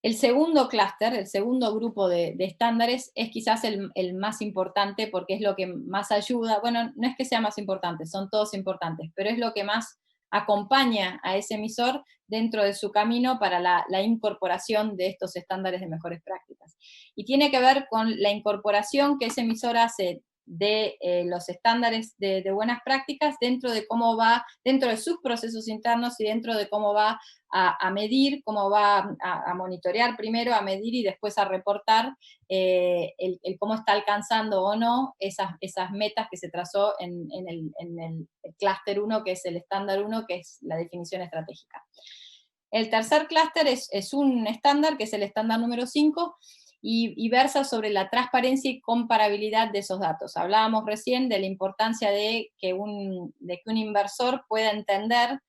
El segundo clúster, el segundo grupo de estándares es quizás el más importante porque es lo que más ayuda, bueno, no es que sea más importante, son todos importantes, pero es lo que más acompaña a ese emisor dentro de su camino para la incorporación de estos estándares de mejores prácticas. Y tiene que ver con la incorporación que ese emisor hace de los estándares de buenas prácticas dentro de cómo va, dentro de sus procesos internos y dentro de cómo va a medir, cómo va a monitorear primero, a medir y después a reportar el cómo está alcanzando o no esas metas que se trazó en el clúster 1, que es el estándar 1, que es la definición estratégica. El tercer clúster es un estándar, que es el estándar número 5, y versa sobre la transparencia y comparabilidad de esos datos. Hablábamos recién de la importancia de que un inversor pueda entender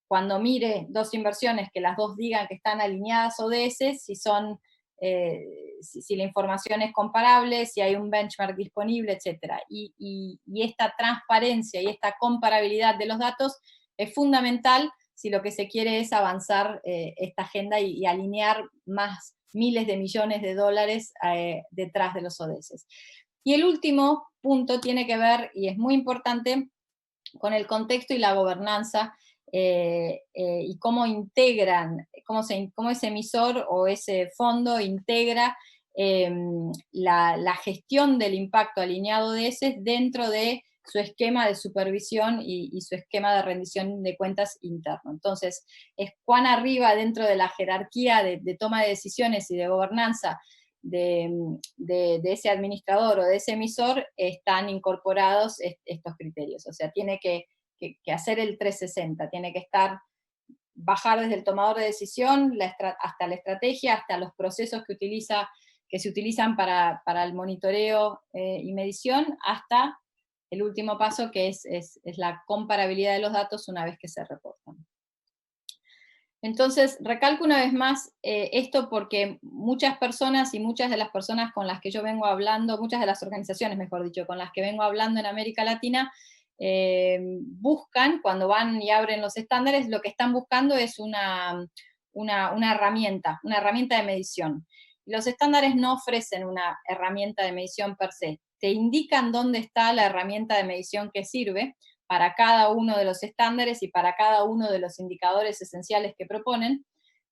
cuando mire 2 inversiones, que las 2 digan que están alineadas ODS, si la información es comparable, si hay un benchmark disponible, etc. Y esta transparencia y esta comparabilidad de los datos es fundamental si lo que se quiere es avanzar esta agenda y alinear más miles de millones de dólares detrás de los ODS. Y el último punto tiene que ver, y es muy importante, con el contexto y la gobernanza, y cómo integran, cómo ese emisor o ese fondo integra la gestión del impacto alineado de ese dentro de su esquema de supervisión y su esquema de rendición de cuentas interno. Entonces, es cuán arriba dentro de la jerarquía de toma de decisiones y de gobernanza de ese administrador o de ese emisor están incorporados estos criterios. O sea, tiene que hacer el 360, tiene que bajar desde el tomador de decisión hasta la estrategia, hasta los procesos que se utilizan para el monitoreo y medición, hasta el último paso, que es la comparabilidad de los datos una vez que se reportan. Entonces, recalco una vez más esto porque muchas personas y muchas de las personas con las que yo vengo hablando, muchas de las organizaciones, mejor dicho, con las que vengo hablando en América Latina, buscan, cuando van y abren los estándares, lo que están buscando es una herramienta de medición. Los estándares no ofrecen una herramienta de medición per se, te indican dónde está la herramienta de medición que sirve para cada uno de los estándares y para cada uno de los indicadores esenciales que proponen,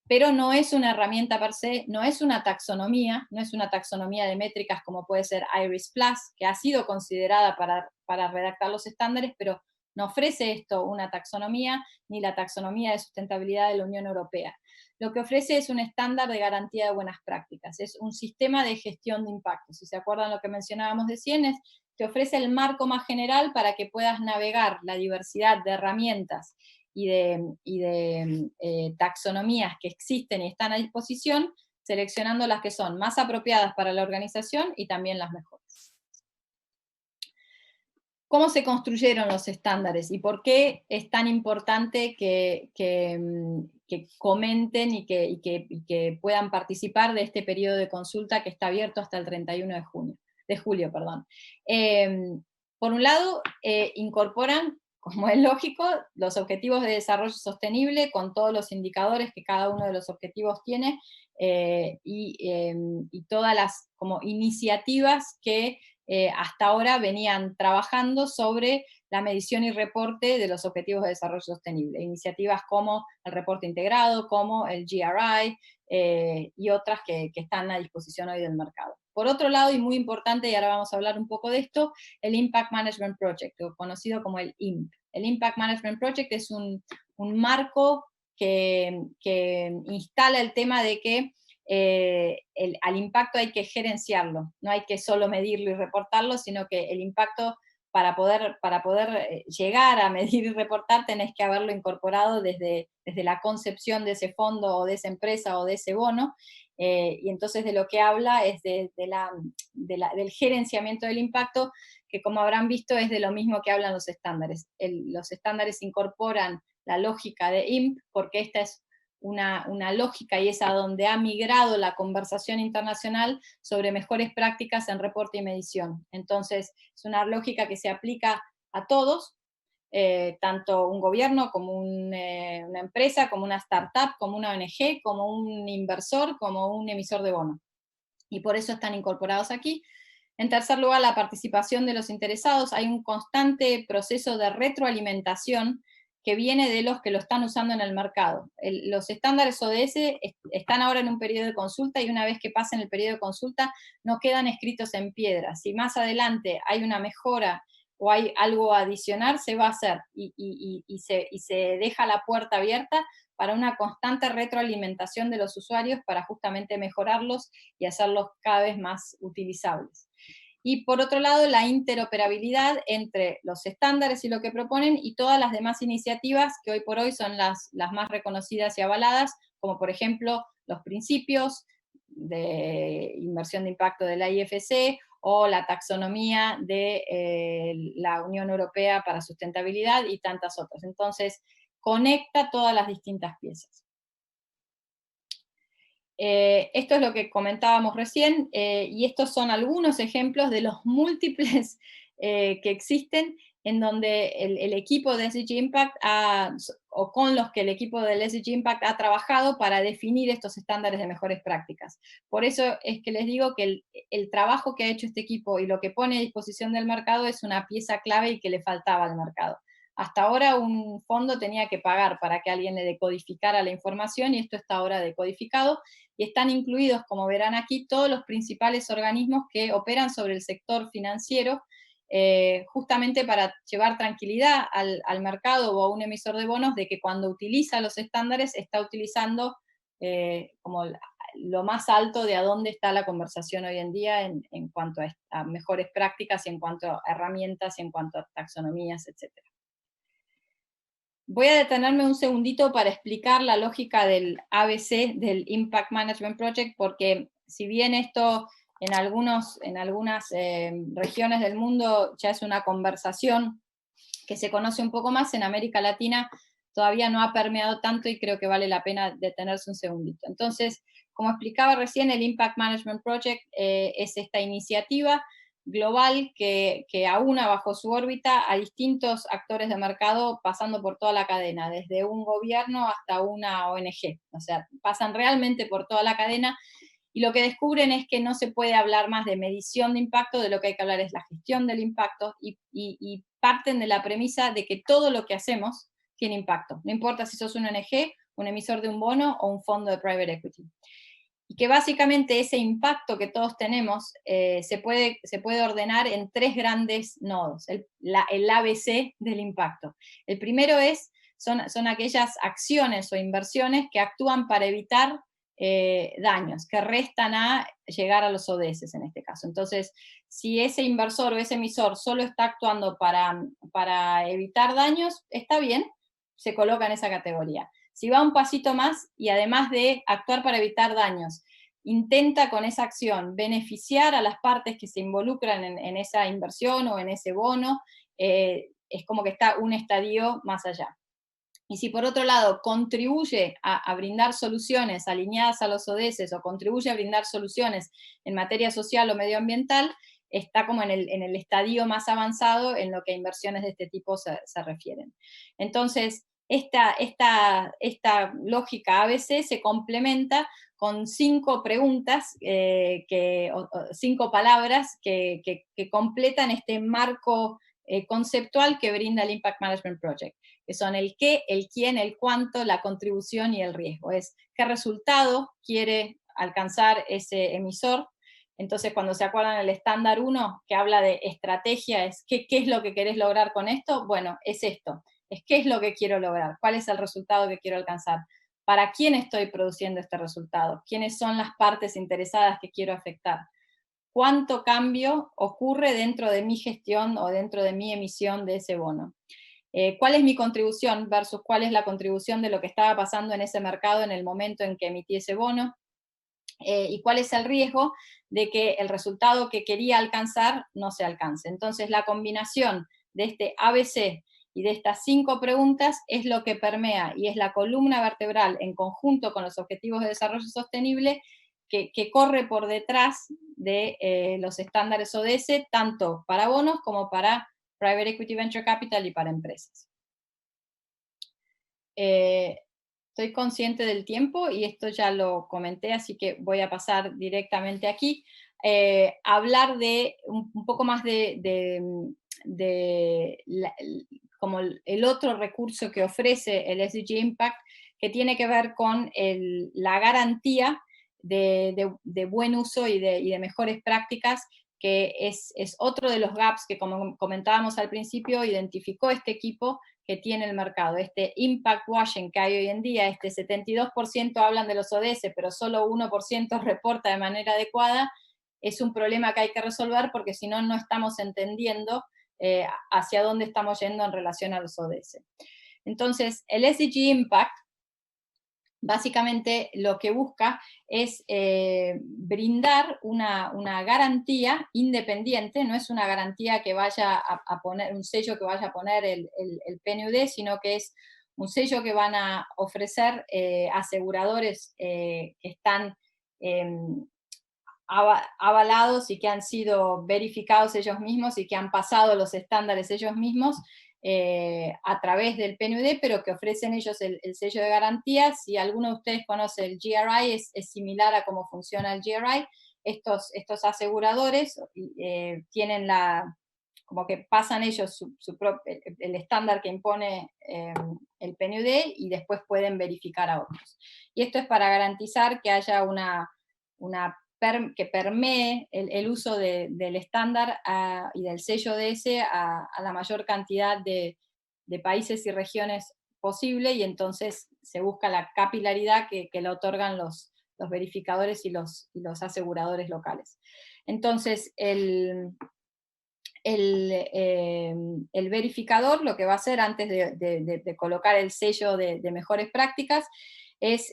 pero no es una herramienta per se, no es una taxonomía de métricas como puede ser IRIS Plus, que ha sido considerada para redactar los estándares, pero no ofrece esto una taxonomía, ni la taxonomía de sustentabilidad de la Unión Europea. Lo que ofrece es un estándar de garantía de buenas prácticas, es un sistema de gestión de impacto. Si se acuerdan lo que mencionábamos recién, te ofrece el marco más general para que puedas navegar la diversidad de herramientas y de taxonomías que existen y están a disposición, seleccionando las que son más apropiadas para la organización y también las mejores. ¿Cómo se construyeron los estándares y por qué es tan importante que comenten y que puedan participar de este periodo de consulta que está abierto hasta el 31 de julio? Por un lado, incorporan, como es lógico, los objetivos de desarrollo sostenible con todos los indicadores que cada uno de los objetivos tiene y todas las como iniciativas que hasta ahora venían trabajando sobre la medición y reporte de los objetivos de desarrollo sostenible. Iniciativas como el reporte integrado, como el GRI y otras que están a disposición hoy del mercado. Por otro lado, y muy importante, y ahora vamos a hablar un poco de esto, el Impact Management Project, conocido como el IMP. El Impact Management Project es un marco que instala el tema de que al impacto hay que gerenciarlo, no hay que solo medirlo y reportarlo, sino que el impacto, para poder llegar a medir y reportar, tenés que haberlo incorporado desde la concepción de ese fondo o de esa empresa o de ese bono, y entonces de lo que habla es del gerenciamiento del impacto, que como habrán visto es de lo mismo que hablan los estándares. Los estándares incorporan la lógica de IMP, porque esta es una lógica y es a donde ha migrado la conversación internacional sobre mejores prácticas en reporte y medición. Entonces, es una lógica que se aplica a todos, tanto un gobierno como una empresa, como una startup, como una ONG, como un inversor, como un emisor de bono. Y por eso están incorporados aquí. En tercer lugar, la participación de los interesados. Hay un constante proceso de retroalimentación que viene de los que lo están usando en el mercado. Los estándares ODS están ahora en un periodo de consulta y una vez que pasen el periodo de consulta no quedan escritos en piedra. Si más adelante hay una mejora o hay algo adicional, se va a hacer y se deja la puerta abierta para una constante retroalimentación de los usuarios para justamente mejorarlos y hacerlos cada vez más utilizables. Y por otro lado, la interoperabilidad entre los estándares y lo que proponen y todas las demás iniciativas que hoy por hoy son las más reconocidas y avaladas, como por ejemplo los principios de inversión de impacto de la IFC o la taxonomía de la Unión Europea para sustentabilidad y tantas otras. Entonces, conecta todas las distintas piezas. Esto es lo que comentábamos recién, y estos son algunos ejemplos de los múltiples que existen en donde el equipo de SDG Impact o con los que el equipo del SDG Impact ha trabajado para definir estos estándares de mejores prácticas. Por eso es que les digo que el trabajo que ha hecho este equipo y lo que pone a disposición del mercado es una pieza clave y que le faltaba al mercado. Hasta ahora un fondo tenía que pagar para que alguien le decodificara la información y esto está ahora decodificado y están incluidos, como verán aquí, todos los principales organismos que operan sobre el sector financiero, justamente para llevar tranquilidad al mercado o a un emisor de bonos de que cuando utiliza los estándares está utilizando como lo más alto de a dónde está la conversación hoy en día en cuanto a mejores prácticas, y en cuanto a herramientas, y en cuanto a taxonomías, etc. Voy a detenerme un segundito para explicar la lógica del ABC, del Impact Management Project, porque si bien esto en algunas regiones del mundo ya es una conversación que se conoce un poco más, en América Latina todavía no ha permeado tanto, y creo que vale la pena detenerse un segundito. Entonces, como explicaba recién, el Impact Management Project es esta iniciativa global que aúna bajo su órbita a distintos actores de mercado, pasando por toda la cadena, desde un gobierno hasta una ONG. O sea, pasan realmente por toda la cadena, y lo que descubren es que no se puede hablar más de medición de impacto, de lo que hay que hablar es la gestión del impacto, y parten de la premisa de que todo lo que hacemos tiene impacto. No importa si sos una ONG, un emisor de un bono o un fondo de private equity. Y que básicamente ese impacto que todos tenemos se puede ordenar en 3 grandes nodos, el ABC del impacto. El primero son aquellas acciones o inversiones que actúan para evitar daños, que restan a llegar a los ODS en este caso. Entonces, si ese inversor o ese emisor solo está actuando para evitar daños, está bien, se coloca en esa categoría. Si va un pasito más y además de actuar para evitar daños, intenta con esa acción beneficiar a las partes que se involucran en esa inversión o en ese bono, es como que está un estadio más allá. Y si por otro lado contribuye a brindar soluciones alineadas a los ODS, o contribuye a brindar soluciones en materia social o medioambiental, está como en el estadio más avanzado en lo que a inversiones de este tipo se refieren. Entonces, esta lógica ABC se complementa con 5 preguntas, 5 palabras que completan este marco conceptual que brinda el Impact Management Project, que son el qué, el quién, el cuánto, la contribución y el riesgo. Es qué resultado quiere alcanzar ese emisor. Entonces, cuando se acuerdan el estándar 1, que habla de estrategia, es qué es lo que querés lograr con esto. Bueno, es esto, es qué es lo que quiero lograr, cuál es el resultado que quiero alcanzar, para quién estoy produciendo este resultado, quiénes son las partes interesadas que quiero afectar, cuánto cambio ocurre dentro de mi gestión o dentro de mi emisión de ese bono. ¿Cuál es mi contribución versus cuál es la contribución de lo que estaba pasando en ese mercado en el momento en que emití ese bono? Y cuál es el riesgo de que el resultado que quería alcanzar no se alcance. Entonces, la combinación de este ABC y de estas 5 preguntas es lo que permea y es la columna vertebral en conjunto con los objetivos de desarrollo sostenible que corre por detrás de los estándares ODS, tanto para bonos como para Private Equity Venture Capital y para empresas. Estoy consciente del tiempo y esto ya lo comenté, así que voy a pasar directamente aquí. Hablar de un poco más como el otro recurso que ofrece el SDG Impact, que tiene que ver con la garantía de buen uso y de mejores prácticas, que es otro de los gaps que, como comentábamos al principio, identificó este equipo que tiene el mercado. Este impact washing que hay hoy en día, este 72% hablan de los ODS, pero solo 1% reporta de manera adecuada, es un problema que hay que resolver, porque si no, no estamos entendiendo hacia dónde estamos yendo en relación a los ODS. Entonces, el SDG Impact básicamente lo que busca es brindar una garantía independiente, no es una garantía que vaya a poner, un sello que vaya a poner el PNUD, sino que es un sello que van a ofrecer aseguradores que están avalados y que han sido verificados ellos mismos y que han pasado los estándares ellos mismos, a través del PNUD, pero que ofrecen ellos el sello de garantía. Si alguno de ustedes conoce el GRI, es similar a cómo funciona el GRI. Estos aseguradores tienen como que pasan ellos el estándar que impone el PNUD, y después pueden verificar a otros. Y esto es para garantizar que haya que permee el uso del estándar y del sello DS a la mayor cantidad de países y regiones posible, y entonces se busca la capilaridad que le otorgan los verificadores y los aseguradores locales. Entonces, el verificador lo que va a hacer antes de colocar el sello de mejores prácticas es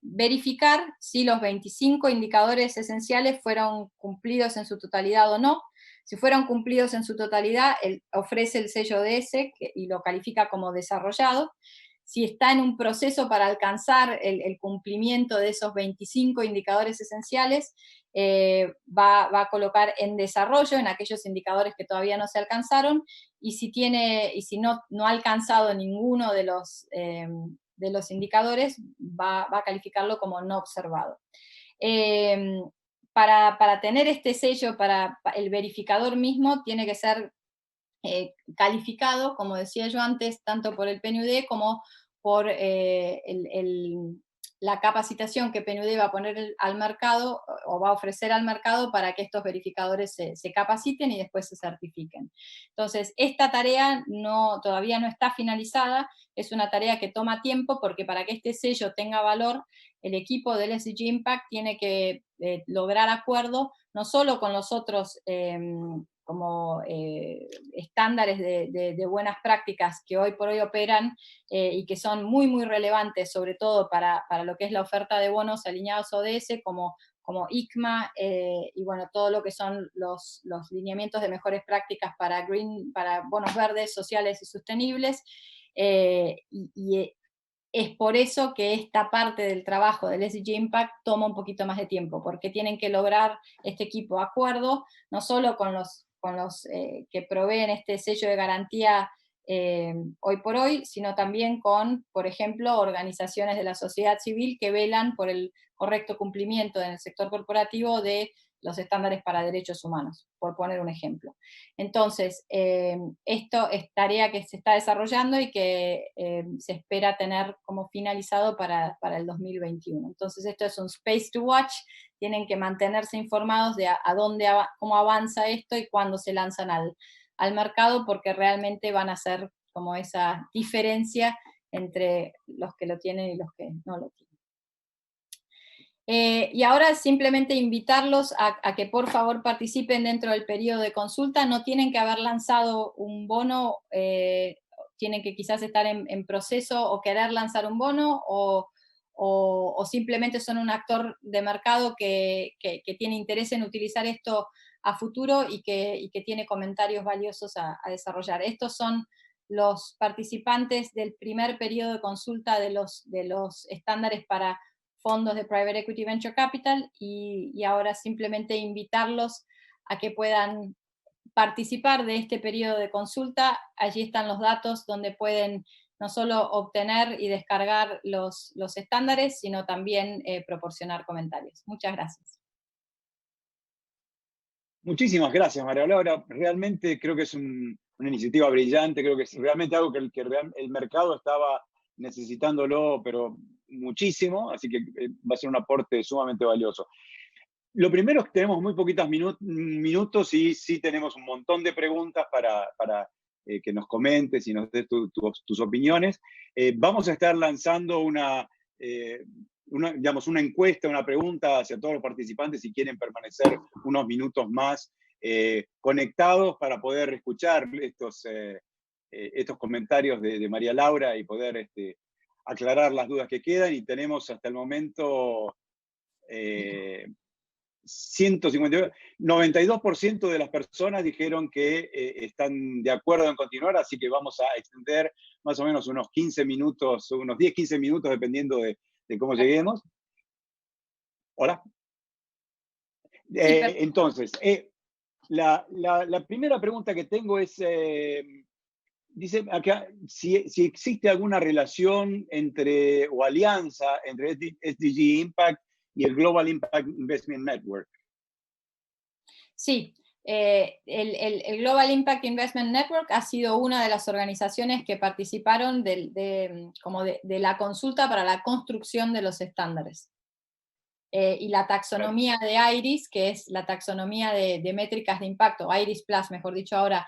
verificar si los 25 indicadores esenciales fueron cumplidos en su totalidad o no. Si fueron cumplidos en su totalidad, él ofrece el sello ODS y lo califica como desarrollado. Si está en un proceso para alcanzar el cumplimiento de esos 25 indicadores esenciales, va a colocar en desarrollo en aquellos indicadores que todavía no se alcanzaron, y si no ha alcanzado ninguno de los indicadores, va a calificarlo como no observado. Para tener este sello, para el verificador mismo tiene que ser calificado, como decía yo antes, tanto por el PNUD como por la capacitación que PNUD va a poner al mercado, o va a ofrecer al mercado, para que estos verificadores se capaciten y después se certifiquen. Entonces, esta tarea todavía no está finalizada, es una tarea que toma tiempo, porque para que este sello tenga valor, el equipo del SDG Impact tiene que lograr acuerdo no solo con los otros como estándares de buenas prácticas que hoy por hoy operan y que son muy, muy relevantes, sobre todo para lo que es la oferta de bonos alineados a ODS, como ICMA, y bueno, todo lo que son los lineamientos de mejores prácticas para bonos verdes, sociales y sostenibles, y es por eso que esta parte del trabajo del SDG Impact toma un poquito más de tiempo, porque tienen que lograr este equipo acuerdo, no solo con los que proveen este sello de garantía hoy por hoy, sino también con, por ejemplo, organizaciones de la sociedad civil que velan por el correcto cumplimiento en el sector corporativo de los estándares para derechos humanos, por poner un ejemplo. Entonces, esto es tarea que se está desarrollando y que se espera tener como finalizado para el 2021. Entonces, esto es un space to watch, tienen que mantenerse informados de cómo avanza esto y cuándo se lanzan al mercado, porque realmente van a ser como esa diferencia entre los que lo tienen y los que no lo tienen. Y ahora simplemente invitarlos a que por favor participen dentro del periodo de consulta. No tienen que haber lanzado un bono, tienen que quizás estar en proceso o querer lanzar un bono, o simplemente son un actor de mercado que tiene interés en utilizar esto a futuro y que tiene comentarios valiosos a desarrollar. Estos son los participantes del primer periodo de consulta de los estándares para fondos de Private Equity Venture Capital, y ahora simplemente invitarlos a que puedan participar de este periodo de consulta. Allí están los datos donde pueden no solo obtener y descargar los estándares, sino también proporcionar comentarios. Muchas gracias. Muchísimas gracias, María Laura. Realmente creo que es una iniciativa brillante, creo que es realmente algo que el mercado estaba necesitándolo, pero muchísimo, así que va a ser un aporte sumamente valioso. Lo primero es que tenemos muy poquitos minutos y sí tenemos un montón de preguntas para que nos comentes y nos des tus opiniones. Vamos a estar lanzando digamos, una encuesta, una pregunta hacia todos los participantes si quieren permanecer unos minutos más conectados para poder escuchar estos comentarios de María Laura y poder aclarar las dudas que quedan. Y tenemos hasta el momento 92% de las personas dijeron que están de acuerdo en continuar, así que vamos a extender más o menos unos 15 minutos, unos 10-15 minutos, dependiendo de cómo lleguemos. Hola. Entonces, la primera pregunta que tengo es, dice acá, si existe alguna relación o alianza entre SDG Impact y el Global Impact Investment Network. Sí, el Global Impact Investment Network ha sido una de las organizaciones que participaron de la consulta para la construcción de los estándares. Y la taxonomía de IRIS, que es la taxonomía de métricas de impacto, IRIS Plus, mejor dicho ahora,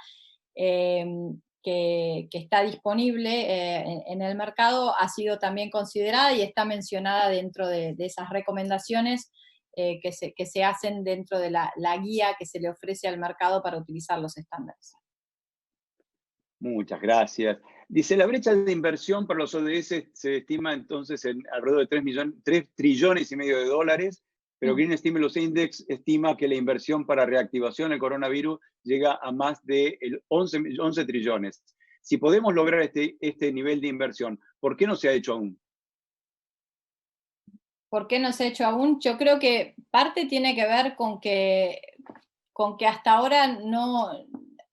que está disponible en el mercado ha sido también considerada y está mencionada dentro de esas recomendaciones que se hacen dentro de la guía que se le ofrece al mercado para utilizar los estándares. Muchas gracias. Dice, la brecha de inversión para los ODS se estima entonces en alrededor de 3 trillones y medio de dólares, pero Green Stimulus Index estima que la inversión para reactivación del coronavirus llega a más de 11 trillones. Si podemos lograr este nivel de inversión, ¿por qué no se ha hecho aún? ¿Por qué no se ha hecho aún? Yo creo que parte tiene que ver con que hasta ahora no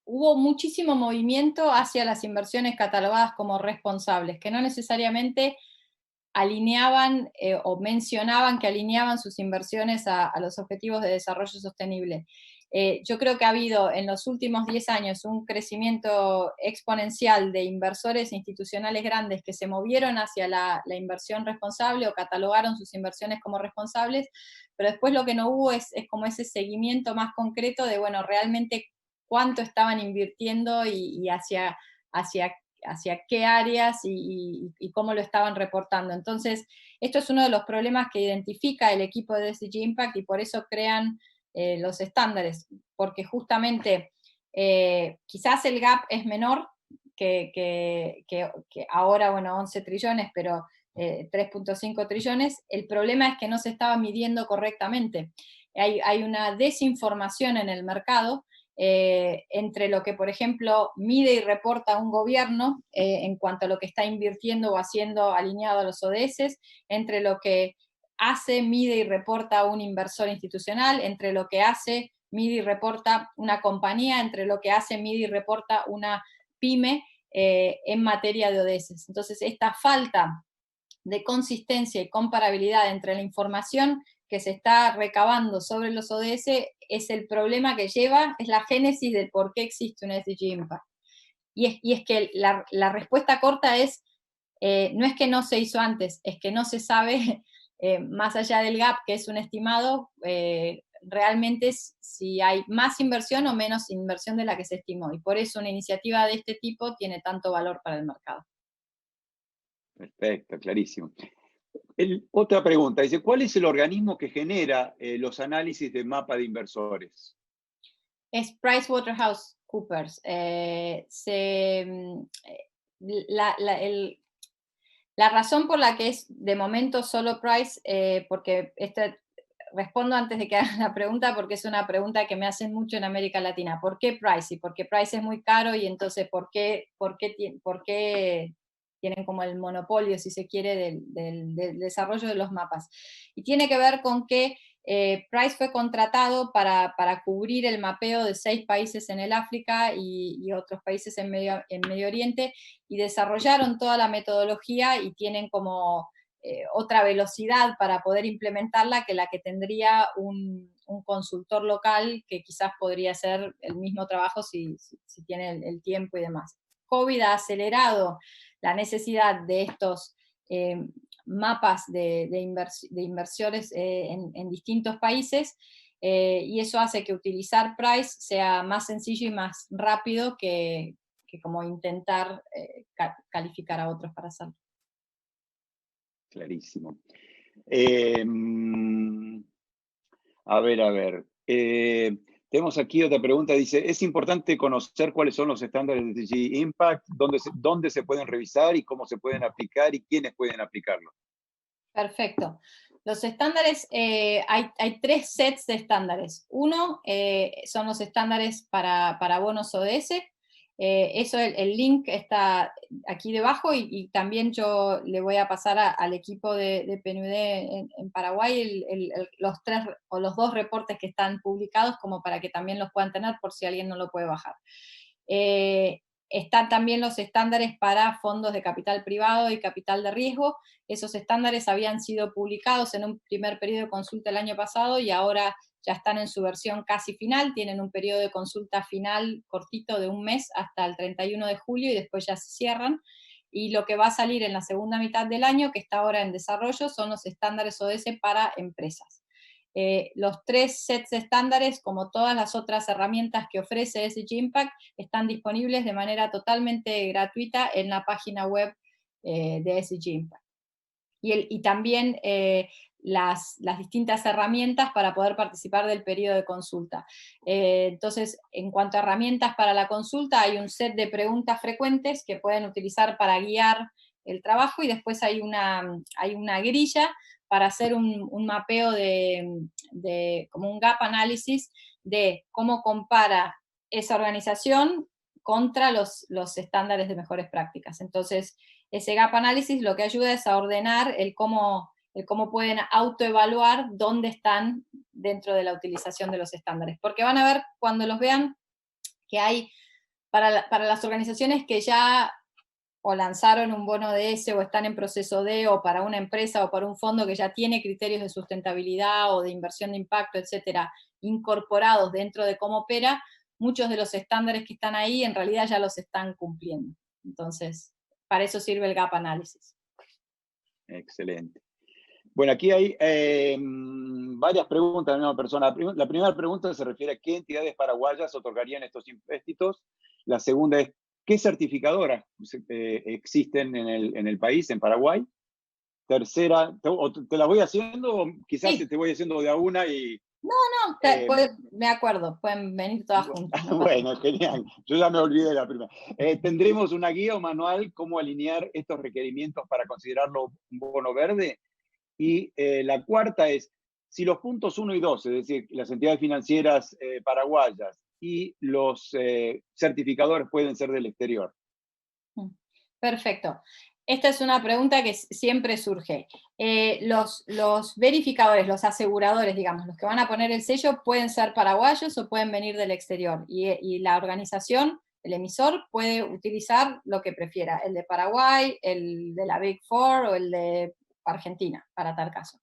hubo muchísimo movimiento hacia las inversiones catalogadas como responsables, que no necesariamente alineaban o mencionaban que alineaban sus inversiones a los objetivos de desarrollo sostenible. Yo creo que ha habido en los últimos 10 años un crecimiento exponencial de inversores institucionales grandes que se movieron hacia la inversión responsable o catalogaron sus inversiones como responsables, pero después lo que no hubo es como ese seguimiento más concreto de, bueno, realmente cuánto estaban invirtiendo y hacia qué áreas y cómo lo estaban reportando. Entonces, esto es uno de los problemas que identifica el equipo de SDG Impact y por eso crean los estándares, porque justamente quizás el gap es menor que ahora, bueno, 11 trillones, pero 3.5 trillones, el problema es que no se estaba midiendo correctamente. Hay una desinformación en el mercado entre lo que, por ejemplo, mide y reporta un gobierno en cuanto a lo que está invirtiendo o haciendo alineado a los ODS, entre lo que hace, mide y reporta un inversor institucional, entre lo que hace, mide y reporta una compañía, entre lo que hace, mide y reporta una pyme en materia de ODS. Entonces, esta falta de consistencia y comparabilidad entre la información que se está recabando sobre los ODS es el problema que lleva, es la génesis del por qué existe un SDG Impact. Y es que la respuesta corta es, no es que no se hizo antes, es que no se sabe, más allá del gap, que es un estimado, realmente si hay más inversión o menos inversión de la que se estimó. Y por eso una iniciativa de este tipo tiene tanto valor para el mercado. Perfecto, clarísimo. Otra pregunta, dice, ¿cuál es el organismo que genera los análisis de mapa de inversores? Es PricewaterhouseCoopers. La razón por la que es de momento solo Price, porque respondo antes de que hagan la pregunta, porque es una pregunta que me hacen mucho en América Latina. ¿Por qué Price? Y porque Price es muy caro y entonces ¿por qué tienen como el monopolio, si se quiere, del desarrollo de los mapas? Y tiene que ver con que Price fue contratado para cubrir el mapeo de 6 países en el África y otros países en Medio Oriente, y desarrollaron toda la metodología y tienen como otra velocidad para poder implementarla que la que tendría un consultor local que quizás podría hacer el mismo trabajo si tiene el tiempo y demás. COVID ha acelerado la necesidad de estos mapas de inversores en distintos países, y eso hace que utilizar Price sea más sencillo y más rápido que como intentar calificar a otros para hacerlo. Clarísimo. A ver. Tenemos aquí otra pregunta, dice, ¿es importante conocer cuáles son los estándares de SDG Impact, dónde se pueden revisar y cómo se pueden aplicar y quiénes pueden aplicarlo? Perfecto. Los estándares, hay 3 sets de estándares. Uno son los estándares para bonos ODS. Eso, el link está aquí debajo y también yo le voy a pasar al equipo de PNUD en Paraguay los 2 reportes que están publicados como para que también los puedan tener por si alguien no lo puede bajar. Están también los estándares para fondos de capital privado y capital de riesgo. Esos estándares habían sido publicados en un primer periodo de consulta el año pasado y ahora ya están en su versión casi final, tienen un periodo de consulta final cortito de un mes hasta el 31 de julio y después ya se cierran. Y lo que va a salir en la segunda mitad del año, que está ahora en desarrollo, son los estándares ODS para empresas. Los 3 sets de estándares, como todas las otras herramientas que ofrece SDG Impact, están disponibles de manera totalmente gratuita en la página web de SDG Impact. Y también las distintas herramientas para poder participar del periodo de consulta. Entonces, en cuanto a herramientas para la consulta, hay un set de preguntas frecuentes que pueden utilizar para guiar el trabajo, y después hay una grilla para hacer un mapeo como un gap analysis de cómo compara esa organización contra los estándares de mejores prácticas. Entonces, ese gap analysis lo que ayuda es a ordenar el cómo pueden autoevaluar dónde están dentro de la utilización de los estándares. Porque van a ver, cuando los vean, que hay, para las organizaciones que ya o lanzaron un bono de ese, o están en proceso de, o para una empresa o para un fondo que ya tiene criterios de sustentabilidad o de inversión de impacto, etcétera, incorporados dentro de cómo opera, muchos de los estándares que están ahí en realidad ya los están cumpliendo. Entonces, para eso sirve el gap analysis. Excelente. Bueno, aquí hay varias preguntas de la misma persona. La primera pregunta se refiere a qué entidades paraguayas otorgarían estos empréstitos. La segunda es, ¿qué certificadoras existen en el país, en Paraguay? Tercera, ¿te las voy haciendo o quizás Sí. te voy haciendo de a una y... No, me acuerdo, pueden venir todas juntas. No bueno, genial. Yo ya me olvidé de la primera. ¿Tendremos una guía o manual cómo alinear estos requerimientos para considerarlo un bono verde? Y la cuarta es, si los puntos 1 y 2, es decir, las entidades financieras paraguayas y los certificadores pueden ser del exterior. Perfecto. Esta es una pregunta que siempre surge. Los verificadores, los aseguradores, digamos, los que van a poner el sello, pueden ser paraguayos o pueden venir del exterior. Y la organización, el emisor, puede utilizar lo que prefiera, el de Paraguay, el de la Big Four o el de Argentina, para tal caso.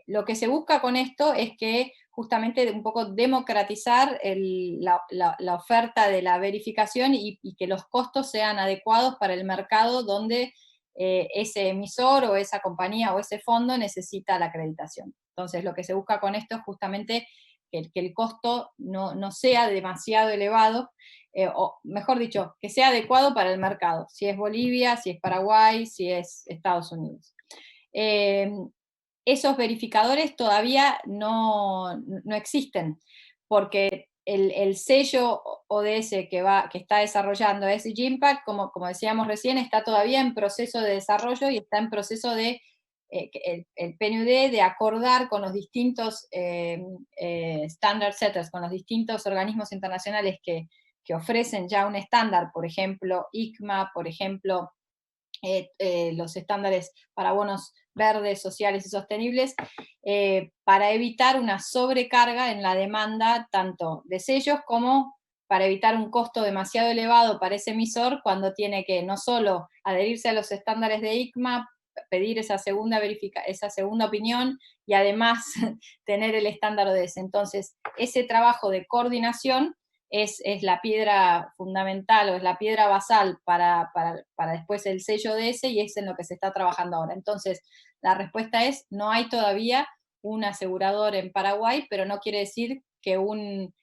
Lo que se busca con esto es que justamente un poco democratizar la oferta de la verificación y que los costos sean adecuados para el mercado donde ese emisor o esa compañía o ese fondo necesita la acreditación. Entonces, lo que se busca con esto es justamente que el costo no sea demasiado elevado, o mejor dicho, que sea adecuado para el mercado, si es Bolivia, si es Paraguay, si es Estados Unidos. Esos verificadores todavía no existen, porque el sello ODS que está desarrollando SDG Impact, como decíamos recién, está todavía en proceso de desarrollo y está en proceso de el PNUD de acordar con los distintos standard setters, con los distintos organismos internacionales que ofrecen ya un estándar, por ejemplo, ICMA, por ejemplo, los estándares para bonos verdes, sociales y sostenibles, para evitar una sobrecarga en la demanda tanto de sellos como para evitar un costo demasiado elevado para ese emisor cuando tiene que no solo adherirse a los estándares de ICMA, pedir esa segunda opinión y además tener el estándar ODS. Entonces, ese trabajo de coordinación es la piedra fundamental o es la piedra basal para después el sello ODS, y es en lo que se está trabajando ahora. Entonces, la respuesta es, no hay todavía un asegurador en Paraguay, pero no quiere decir que un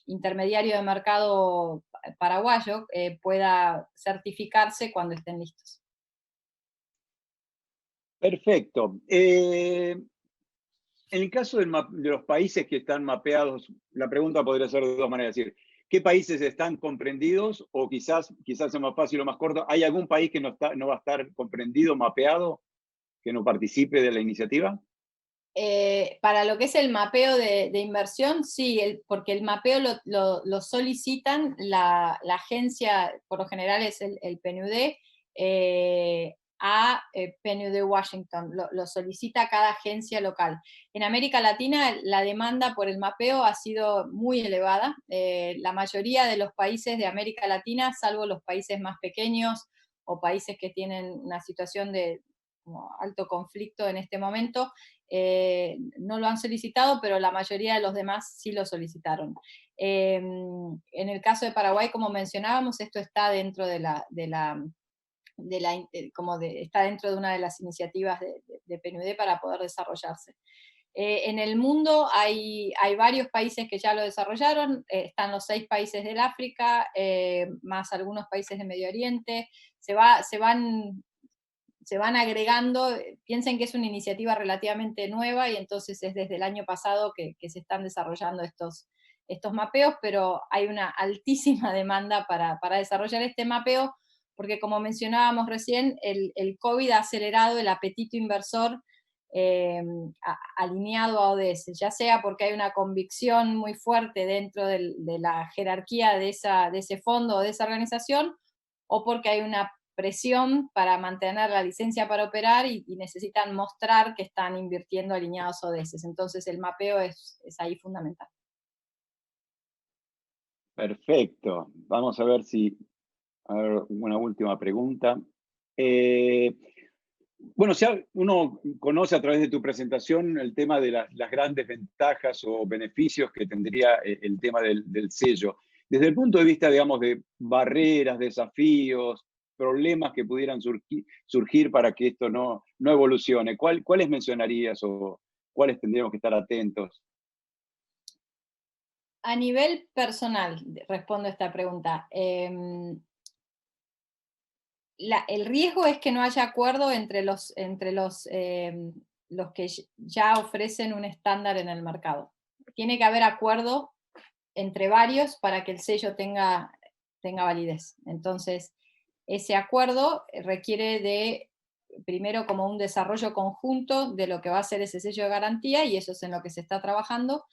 intermediario de mercado paraguayo pueda certificarse cuando estén listos. Perfecto. En el caso de los países que están mapeados, la pregunta podría ser de dos maneras, es decir, ¿qué países están comprendidos? O quizás es más fácil o más corto, ¿hay algún país que no va a estar comprendido, mapeado, que no participe de la iniciativa? Para lo que es el mapeo de inversión, sí, porque el mapeo lo solicitan la agencia, por lo general es el PNUD, a PNUD Washington, lo solicita cada agencia local. En América Latina la demanda por el mapeo ha sido muy elevada. La mayoría de los países de América Latina, salvo los países más pequeños o países que tienen una situación de alto conflicto en este momento, no lo han solicitado, pero la mayoría de los demás sí lo solicitaron. En el caso de Paraguay, como mencionábamos, esto está dentro de la está dentro de una de las iniciativas de PNUD para poder desarrollarse. En el mundo hay varios países que ya lo desarrollaron, están los 6 países del África, más algunos países de Medio Oriente, se van agregando. Piensen que es una iniciativa relativamente nueva y entonces es desde el año pasado que se están desarrollando estos mapeos, pero hay una altísima demanda para desarrollar este mapeo, porque como mencionábamos recién, el COVID ha acelerado el apetito inversor alineado a ODS, ya sea porque hay una convicción muy fuerte dentro de la jerarquía de ese fondo o de esa organización, o porque hay una presión para mantener la licencia para operar y necesitan mostrar que están invirtiendo alineados a ODS. Entonces el mapeo es ahí fundamental. Perfecto. Vamos a ver si... A ver, una última pregunta. Bueno, uno conoce a través de tu presentación el tema de las grandes ventajas o beneficios que tendría el tema del sello. Desde el punto de vista, digamos, de barreras, desafíos, problemas que pudieran surgir para que esto no evolucione, ¿cuáles mencionarías o cuáles tendríamos que estar atentos? A nivel personal, respondo a esta pregunta. El riesgo es que no haya acuerdo entre los que ya ofrecen un estándar en el mercado. Tiene que haber acuerdo entre varios para que el sello tenga validez. Entonces, ese acuerdo requiere de, primero, como un desarrollo conjunto de lo que va a ser ese sello de garantía, y eso es en lo que se está trabajando.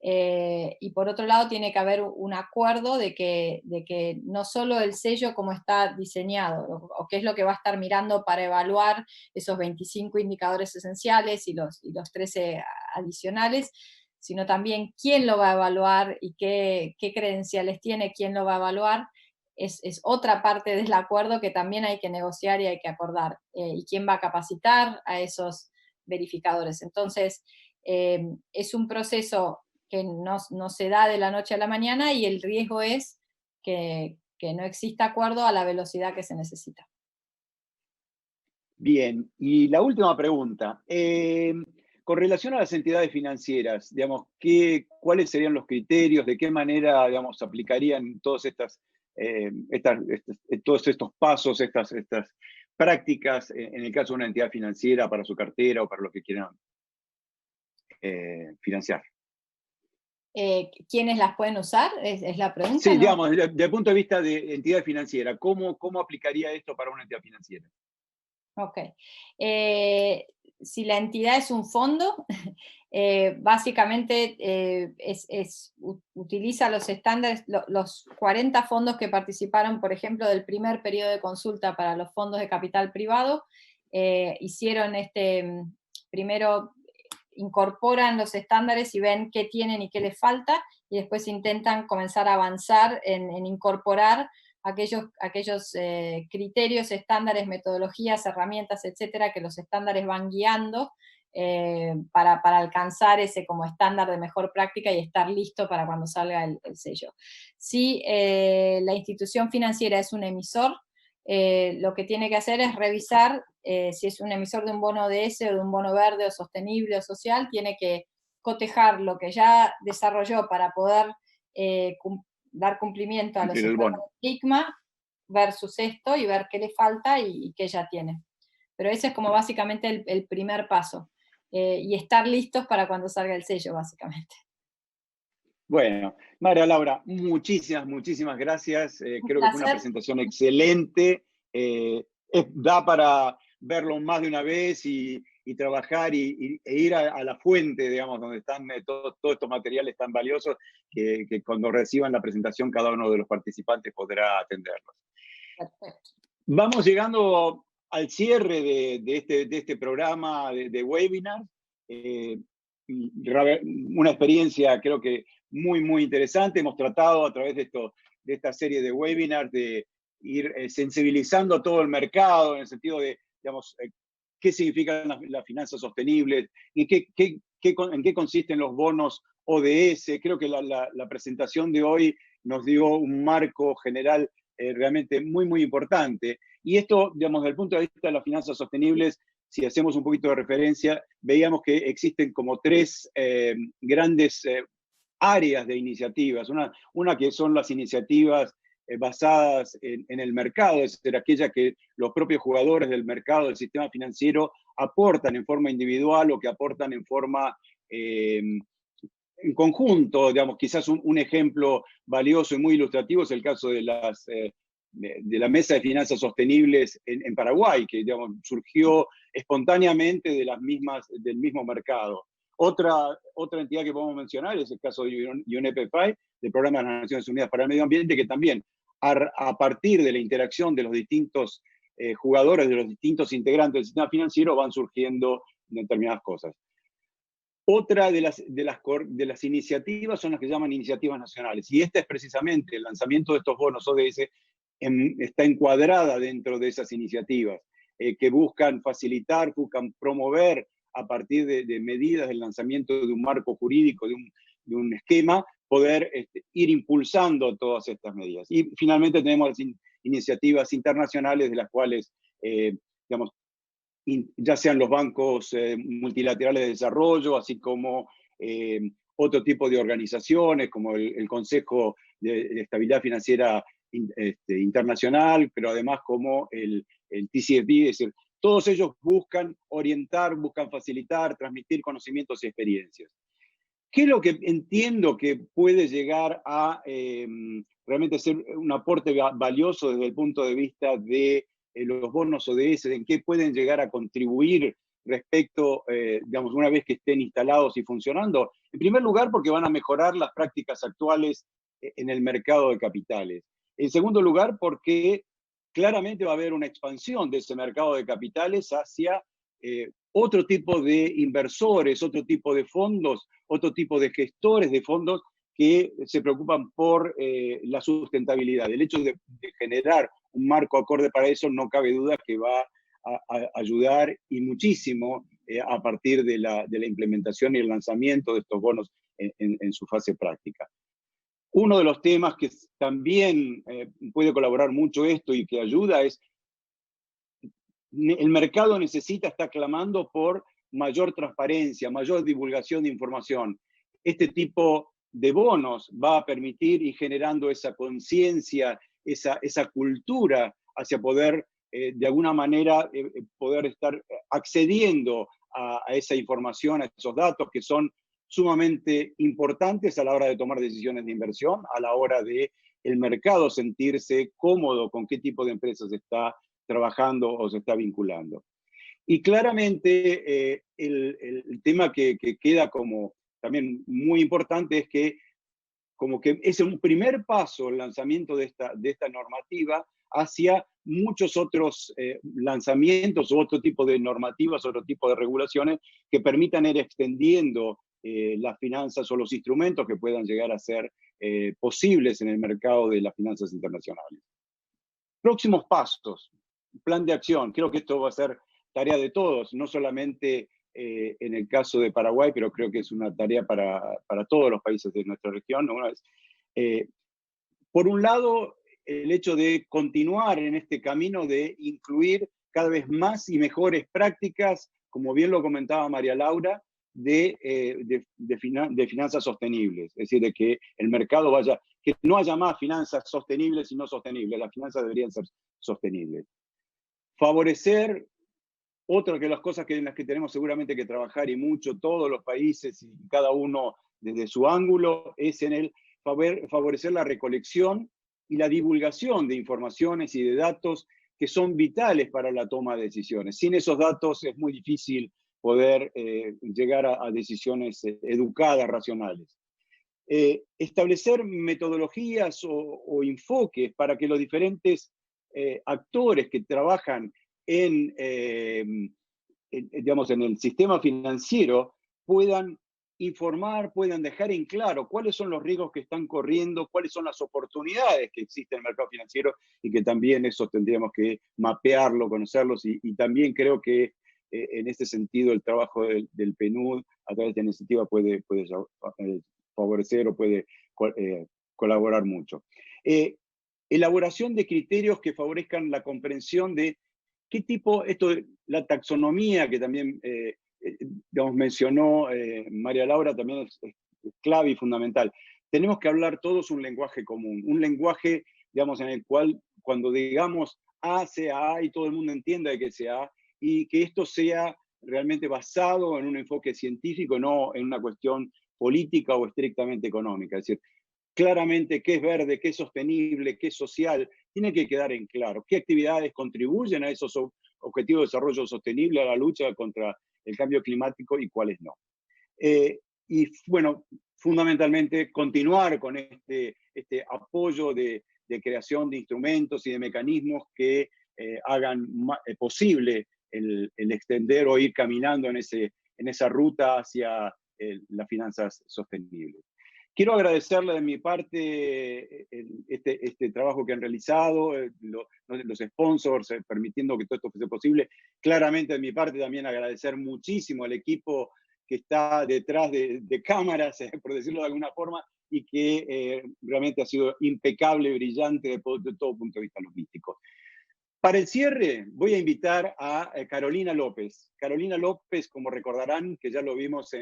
Y por otro lado tiene que haber un acuerdo de que no solo el sello como está diseñado, o qué es lo que va a estar mirando para evaluar esos 25 indicadores esenciales y los 13 adicionales, sino también quién lo va a evaluar y qué credenciales tiene, quién lo va a evaluar. Es otra parte del acuerdo que también hay que negociar y hay que acordar, y quién va a capacitar a esos verificadores. Entonces, es un proceso que no se da de la noche a la mañana, y el riesgo es que no exista acuerdo a la velocidad que se necesita. Bien, y la última pregunta. Con relación a las entidades financieras, digamos, ¿cuáles serían los criterios? ¿De qué manera, digamos, aplicarían todos estos pasos, estas prácticas en el caso de una entidad financiera para su cartera o para lo que quieran financiar? ¿Quiénes las pueden usar? ¿Es la pregunta? Sí, ¿no? digamos, desde el punto de vista de entidad financiera, ¿cómo aplicaría esto para una entidad financiera? Ok. Si la entidad es un fondo, básicamente utiliza los estándares, los 40 fondos que participaron, por ejemplo, del primer periodo de consulta para los fondos de capital privado, hicieron primero incorporan los estándares y ven qué tienen y qué les falta, y después intentan comenzar a avanzar en incorporar aquellos criterios, estándares, metodologías, herramientas, etcétera, que los estándares van guiando para alcanzar ese como estándar de mejor práctica y estar listo para cuando salga el sello. Si la institución financiera es un emisor, lo que tiene que hacer es revisar si es un emisor de un bono ODS o de un bono verde o sostenible o social, tiene que cotejar lo que ya desarrolló para poder dar cumplimiento a los estándares de ICMA versus esto, y ver qué le falta y qué ya tiene. Pero ese es como básicamente el primer paso. Y estar listos para cuando salga el sello, básicamente. Bueno, María Laura, muchísimas gracias. Creo que fue una presentación excelente. Da para verlo más de una vez y trabajar e ir a la fuente, digamos, donde están todos estos materiales tan valiosos que cuando reciban la presentación cada uno de los participantes podrá atenderlos. Perfecto. Vamos llegando al cierre de este programa de webinar. Una experiencia creo que muy interesante. Hemos tratado a través de esta serie de webinars de ir sensibilizando a todo el mercado en el sentido de, digamos, qué significan las finanzas sostenibles, y en qué consisten los bonos ODS. Creo que la presentación de hoy nos dio un marco general realmente muy importante. Y esto, digamos, desde el punto de vista de las finanzas sostenibles, si hacemos un poquito de referencia, veíamos que existen como tres grandes áreas de iniciativas. Una que son las iniciativas basadas en el mercado, es decir, aquella que los propios jugadores del mercado, del sistema financiero, aportan en forma individual o que aportan en forma en conjunto. Digamos, quizás un ejemplo valioso y muy ilustrativo es el caso de la Mesa de Finanzas Sostenibles en Paraguay, que, digamos, surgió espontáneamente del mismo mercado. Otra entidad que podemos mencionar es el caso de UNEP-FI, del Programa de las Naciones Unidas para el Medio Ambiente, que también, a partir de la interacción de los distintos jugadores, de los distintos integrantes del sistema financiero, van surgiendo determinadas cosas. Otra de las iniciativas son las que llaman iniciativas nacionales, y esta es precisamente el lanzamiento de estos bonos ODS. Está encuadrada dentro de esas iniciativas que buscan facilitar, buscan promover a partir de medidas del lanzamiento de un marco jurídico, de un esquema, poder ir impulsando todas estas medidas. Y finalmente tenemos las iniciativas internacionales, de las cuales, digamos, ya sean los bancos multilaterales de desarrollo, así como otro tipo de organizaciones, como el Consejo de Estabilidad Financiera Internacional, pero además como el TCFD, es decir, todos ellos buscan orientar, buscan facilitar, transmitir conocimientos y experiencias. ¿Qué es lo que entiendo que puede llegar a realmente ser un aporte valioso desde el punto de vista de los bonos ODS, en qué pueden llegar a contribuir respecto, digamos, una vez que estén instalados y funcionando? En primer lugar, porque van a mejorar las prácticas actuales en el mercado de capitales. En segundo lugar, porque claramente va a haber una expansión de ese mercado de capitales hacia otro tipo de inversores, otro tipo de fondos, otro tipo de gestores de fondos que se preocupan por la sustentabilidad. El hecho de generar un marco acorde para eso, no cabe duda que va a ayudar y muchísimo a partir de la implementación y el lanzamiento de estos bonos en su fase práctica. Uno de los temas que también puede colaborar mucho esto y que ayuda es el mercado está clamando por mayor transparencia, mayor divulgación de información. Este tipo de bonos va a permitir ir generando esa conciencia, esa cultura hacia poder, de alguna manera, poder estar accediendo a esa información, a esos datos que son sumamente importantes a la hora de tomar decisiones de inversión, a la hora de el mercado sentirse cómodo con qué tipo de empresas está trabajando o se está vinculando. Y claramente el tema que queda como también muy importante es que como que es un primer paso el lanzamiento de esta normativa hacia muchos otros lanzamientos o otro tipo de normativas, otro tipo de regulaciones que permitan ir extendiendo las finanzas o los instrumentos que puedan llegar a ser posibles en el mercado de las finanzas internacionales. Próximos pasos, plan de acción. Creo que esto va a ser tarea de todos, no solamente en el caso de Paraguay, pero creo que es una tarea para todos los países de nuestra región. Por un lado, el hecho de continuar en este camino de incluir cada vez más y mejores prácticas, como bien lo comentaba María Laura, de finanzas sostenibles. Es decir, de que el mercado que no haya más finanzas sostenibles y no sostenibles. Las finanzas deberían ser sostenibles. Favorecer, otra de las cosas en las que tenemos seguramente que trabajar y mucho, todos los países y cada uno desde su ángulo, es en el favorecer la recolección y la divulgación de informaciones y de datos que son vitales para la toma de decisiones. Sin esos datos es muy difícil poder llegar a decisiones educadas, racionales. Establecer metodologías o enfoques para que los diferentes actores que trabajan digamos, en el sistema financiero puedan informar, puedan dejar en claro cuáles son los riesgos que están corriendo, cuáles son las oportunidades que existen en el mercado financiero, y que también eso tendríamos que mapearlo, conocerlos, y también creo que en este sentido el trabajo del PNUD a través de esta iniciativa puede favorecer o puede colaborar mucho. elaboración de criterios que favorezcan la comprensión de qué tipo, la taxonomía que también digamos, mencionó María Laura, también es clave y fundamental. Tenemos que hablar todos un lenguaje común, un lenguaje, digamos, en el cual cuando digamos A sea A y todo el mundo entienda de que sea A, y que esto sea realmente basado en un enfoque científico, no en una cuestión política o estrictamente económica. Es decir, claramente qué es verde, qué es sostenible, qué es social, tiene que quedar en claro qué actividades contribuyen a esos objetivos de desarrollo sostenible, a la lucha contra el cambio climático y cuáles no. Y bueno, fundamentalmente continuar con este apoyo de creación de instrumentos y de mecanismos que hagan posible el extender o ir caminando en esa ruta hacia las finanzas sostenibles. Quiero agradecerle de mi parte este trabajo que han realizado, los sponsors, permitiendo que todo esto fuese posible. Claramente de mi parte también agradecer muchísimo al equipo que está detrás de cámaras, por decirlo de alguna forma, y que realmente ha sido impecable, brillante de todo punto de vista logístico. Para el cierre, voy a invitar a Carolina López. Carolina López, como recordarán, que ya lo vimos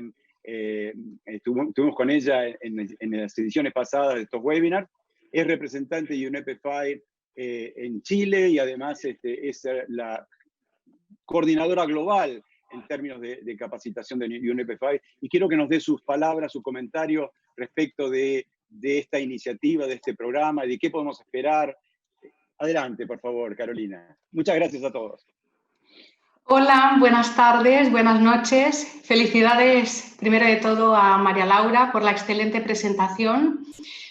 estuvimos con ella en las ediciones pasadas de estos webinars, es representante de UNEP-FI en Chile y además es la coordinadora global en términos de capacitación de UNEP-FI, y quiero que nos dé sus palabras, su comentario respecto de esta iniciativa, de este programa, y de qué podemos esperar. Adelante, por favor, Carolina. Muchas gracias a todos. Hola, buenas tardes, buenas noches. Felicidades, primero de todo, a María Laura por la excelente presentación.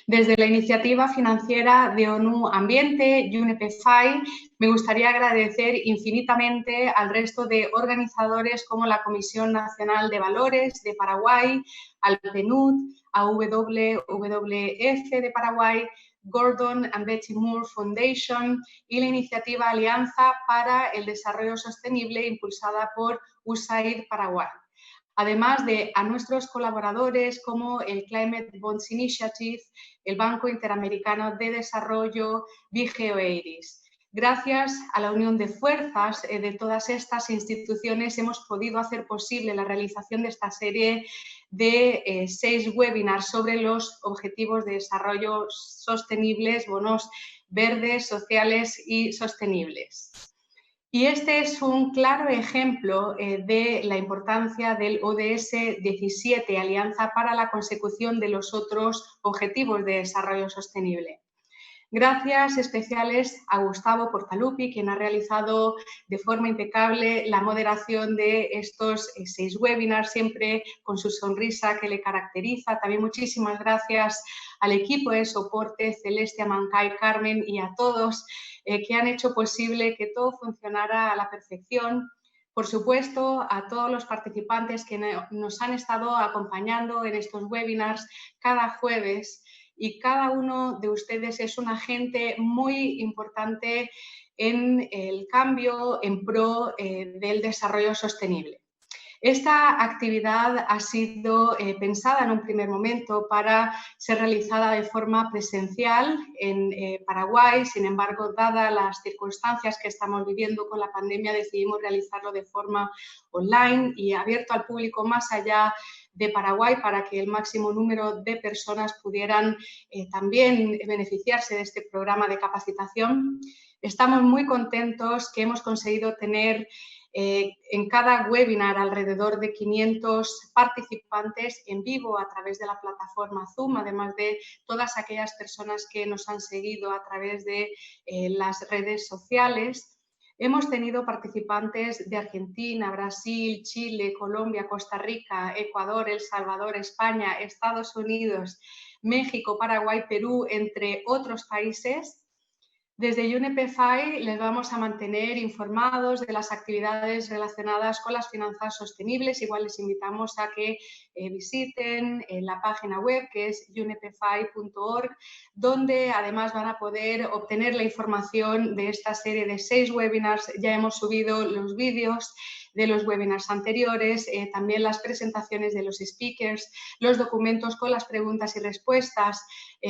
Desde la iniciativa financiera de ONU Ambiente, UNEP-FI, me gustaría agradecer infinitamente al resto de organizadores como la Comisión Nacional de Valores de Paraguay, al PNUD, a WWF de Paraguay, Gordon and Betty Moore Foundation y la iniciativa Alianza para el Desarrollo Sostenible impulsada por USAID Paraguay. Además de a nuestros colaboradores como el Climate Bonds Initiative, el Banco Interamericano de Desarrollo, Vigeo Eiris. Gracias a la unión de fuerzas de todas estas instituciones hemos podido hacer posible la realización de esta serie de 6 webinars sobre los objetivos de desarrollo sostenibles, bonos verdes, sociales y sostenibles. Y este es un claro ejemplo de la importancia del ODS 17, Alianza para la Consecución de los otros Objetivos de Desarrollo Sostenible. Gracias especiales a Gustavo Portalupi, quien ha realizado de forma impecable la moderación de estos 6 webinars, siempre con su sonrisa que le caracteriza. También muchísimas gracias al equipo de soporte, Celestia, Mancay, Carmen y a todos que han hecho posible que todo funcionara a la perfección. Por supuesto, a todos los participantes que nos han estado acompañando en estos webinars cada jueves. Y cada uno de ustedes es un agente muy importante en el cambio en pro del desarrollo sostenible. Esta actividad ha sido pensada en un primer momento para ser realizada de forma presencial en Paraguay. Sin embargo, dadas las circunstancias que estamos viviendo con la pandemia, decidimos realizarlo de forma online y abierto al público más allá de Paraguay para que el máximo número de personas pudieran también beneficiarse de este programa de capacitación. Estamos muy contentos que hemos conseguido tener en cada webinar alrededor de 500 participantes en vivo a través de la plataforma Zoom, además de todas aquellas personas que nos han seguido a través de las redes sociales. Hemos tenido participantes de Argentina, Brasil, Chile, Colombia, Costa Rica, Ecuador, El Salvador, España, Estados Unidos, México, Paraguay, Perú, entre otros países. Desde UNEP-FI les vamos a mantener informados de las actividades relacionadas con las finanzas sostenibles. Igual les invitamos a que visiten la página web que es unepfi.org, donde además van a poder obtener la información de esta serie de 6 webinars. Ya hemos subido los vídeos de los webinars anteriores, también las presentaciones de los speakers, los documentos con las preguntas y respuestas,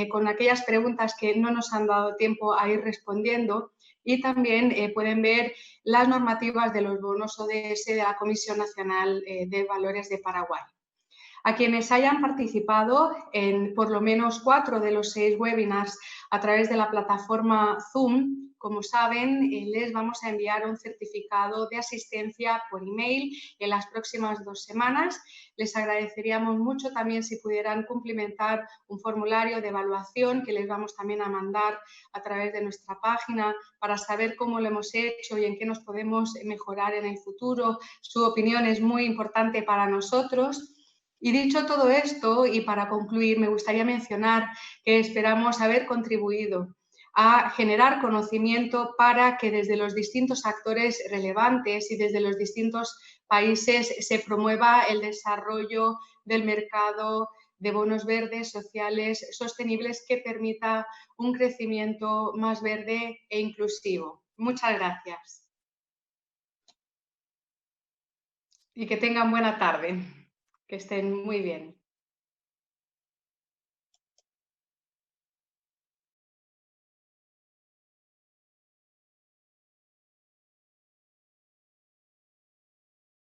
con aquellas preguntas que no nos han dado tiempo a ir respondiendo, y también pueden ver las normativas de los bonos ODS de la Comisión Nacional de Valores de Paraguay. A quienes hayan participado en por lo menos 4 de los 6 webinars a través de la plataforma Zoom, como saben, les vamos a enviar un certificado de asistencia por email en las próximas 2 semanas. Les agradeceríamos mucho también si pudieran cumplimentar un formulario de evaluación que les vamos también a mandar a través de nuestra página para saber cómo lo hemos hecho y en qué nos podemos mejorar en el futuro. Su opinión es muy importante para nosotros. Y dicho todo esto, y para concluir, me gustaría mencionar que esperamos haber contribuido a generar conocimiento para que desde los distintos actores relevantes y desde los distintos países se promueva el desarrollo del mercado de bonos verdes, sociales, sostenibles, que permita un crecimiento más verde e inclusivo. Muchas gracias. Y que tengan buena tarde. Que estén muy bien.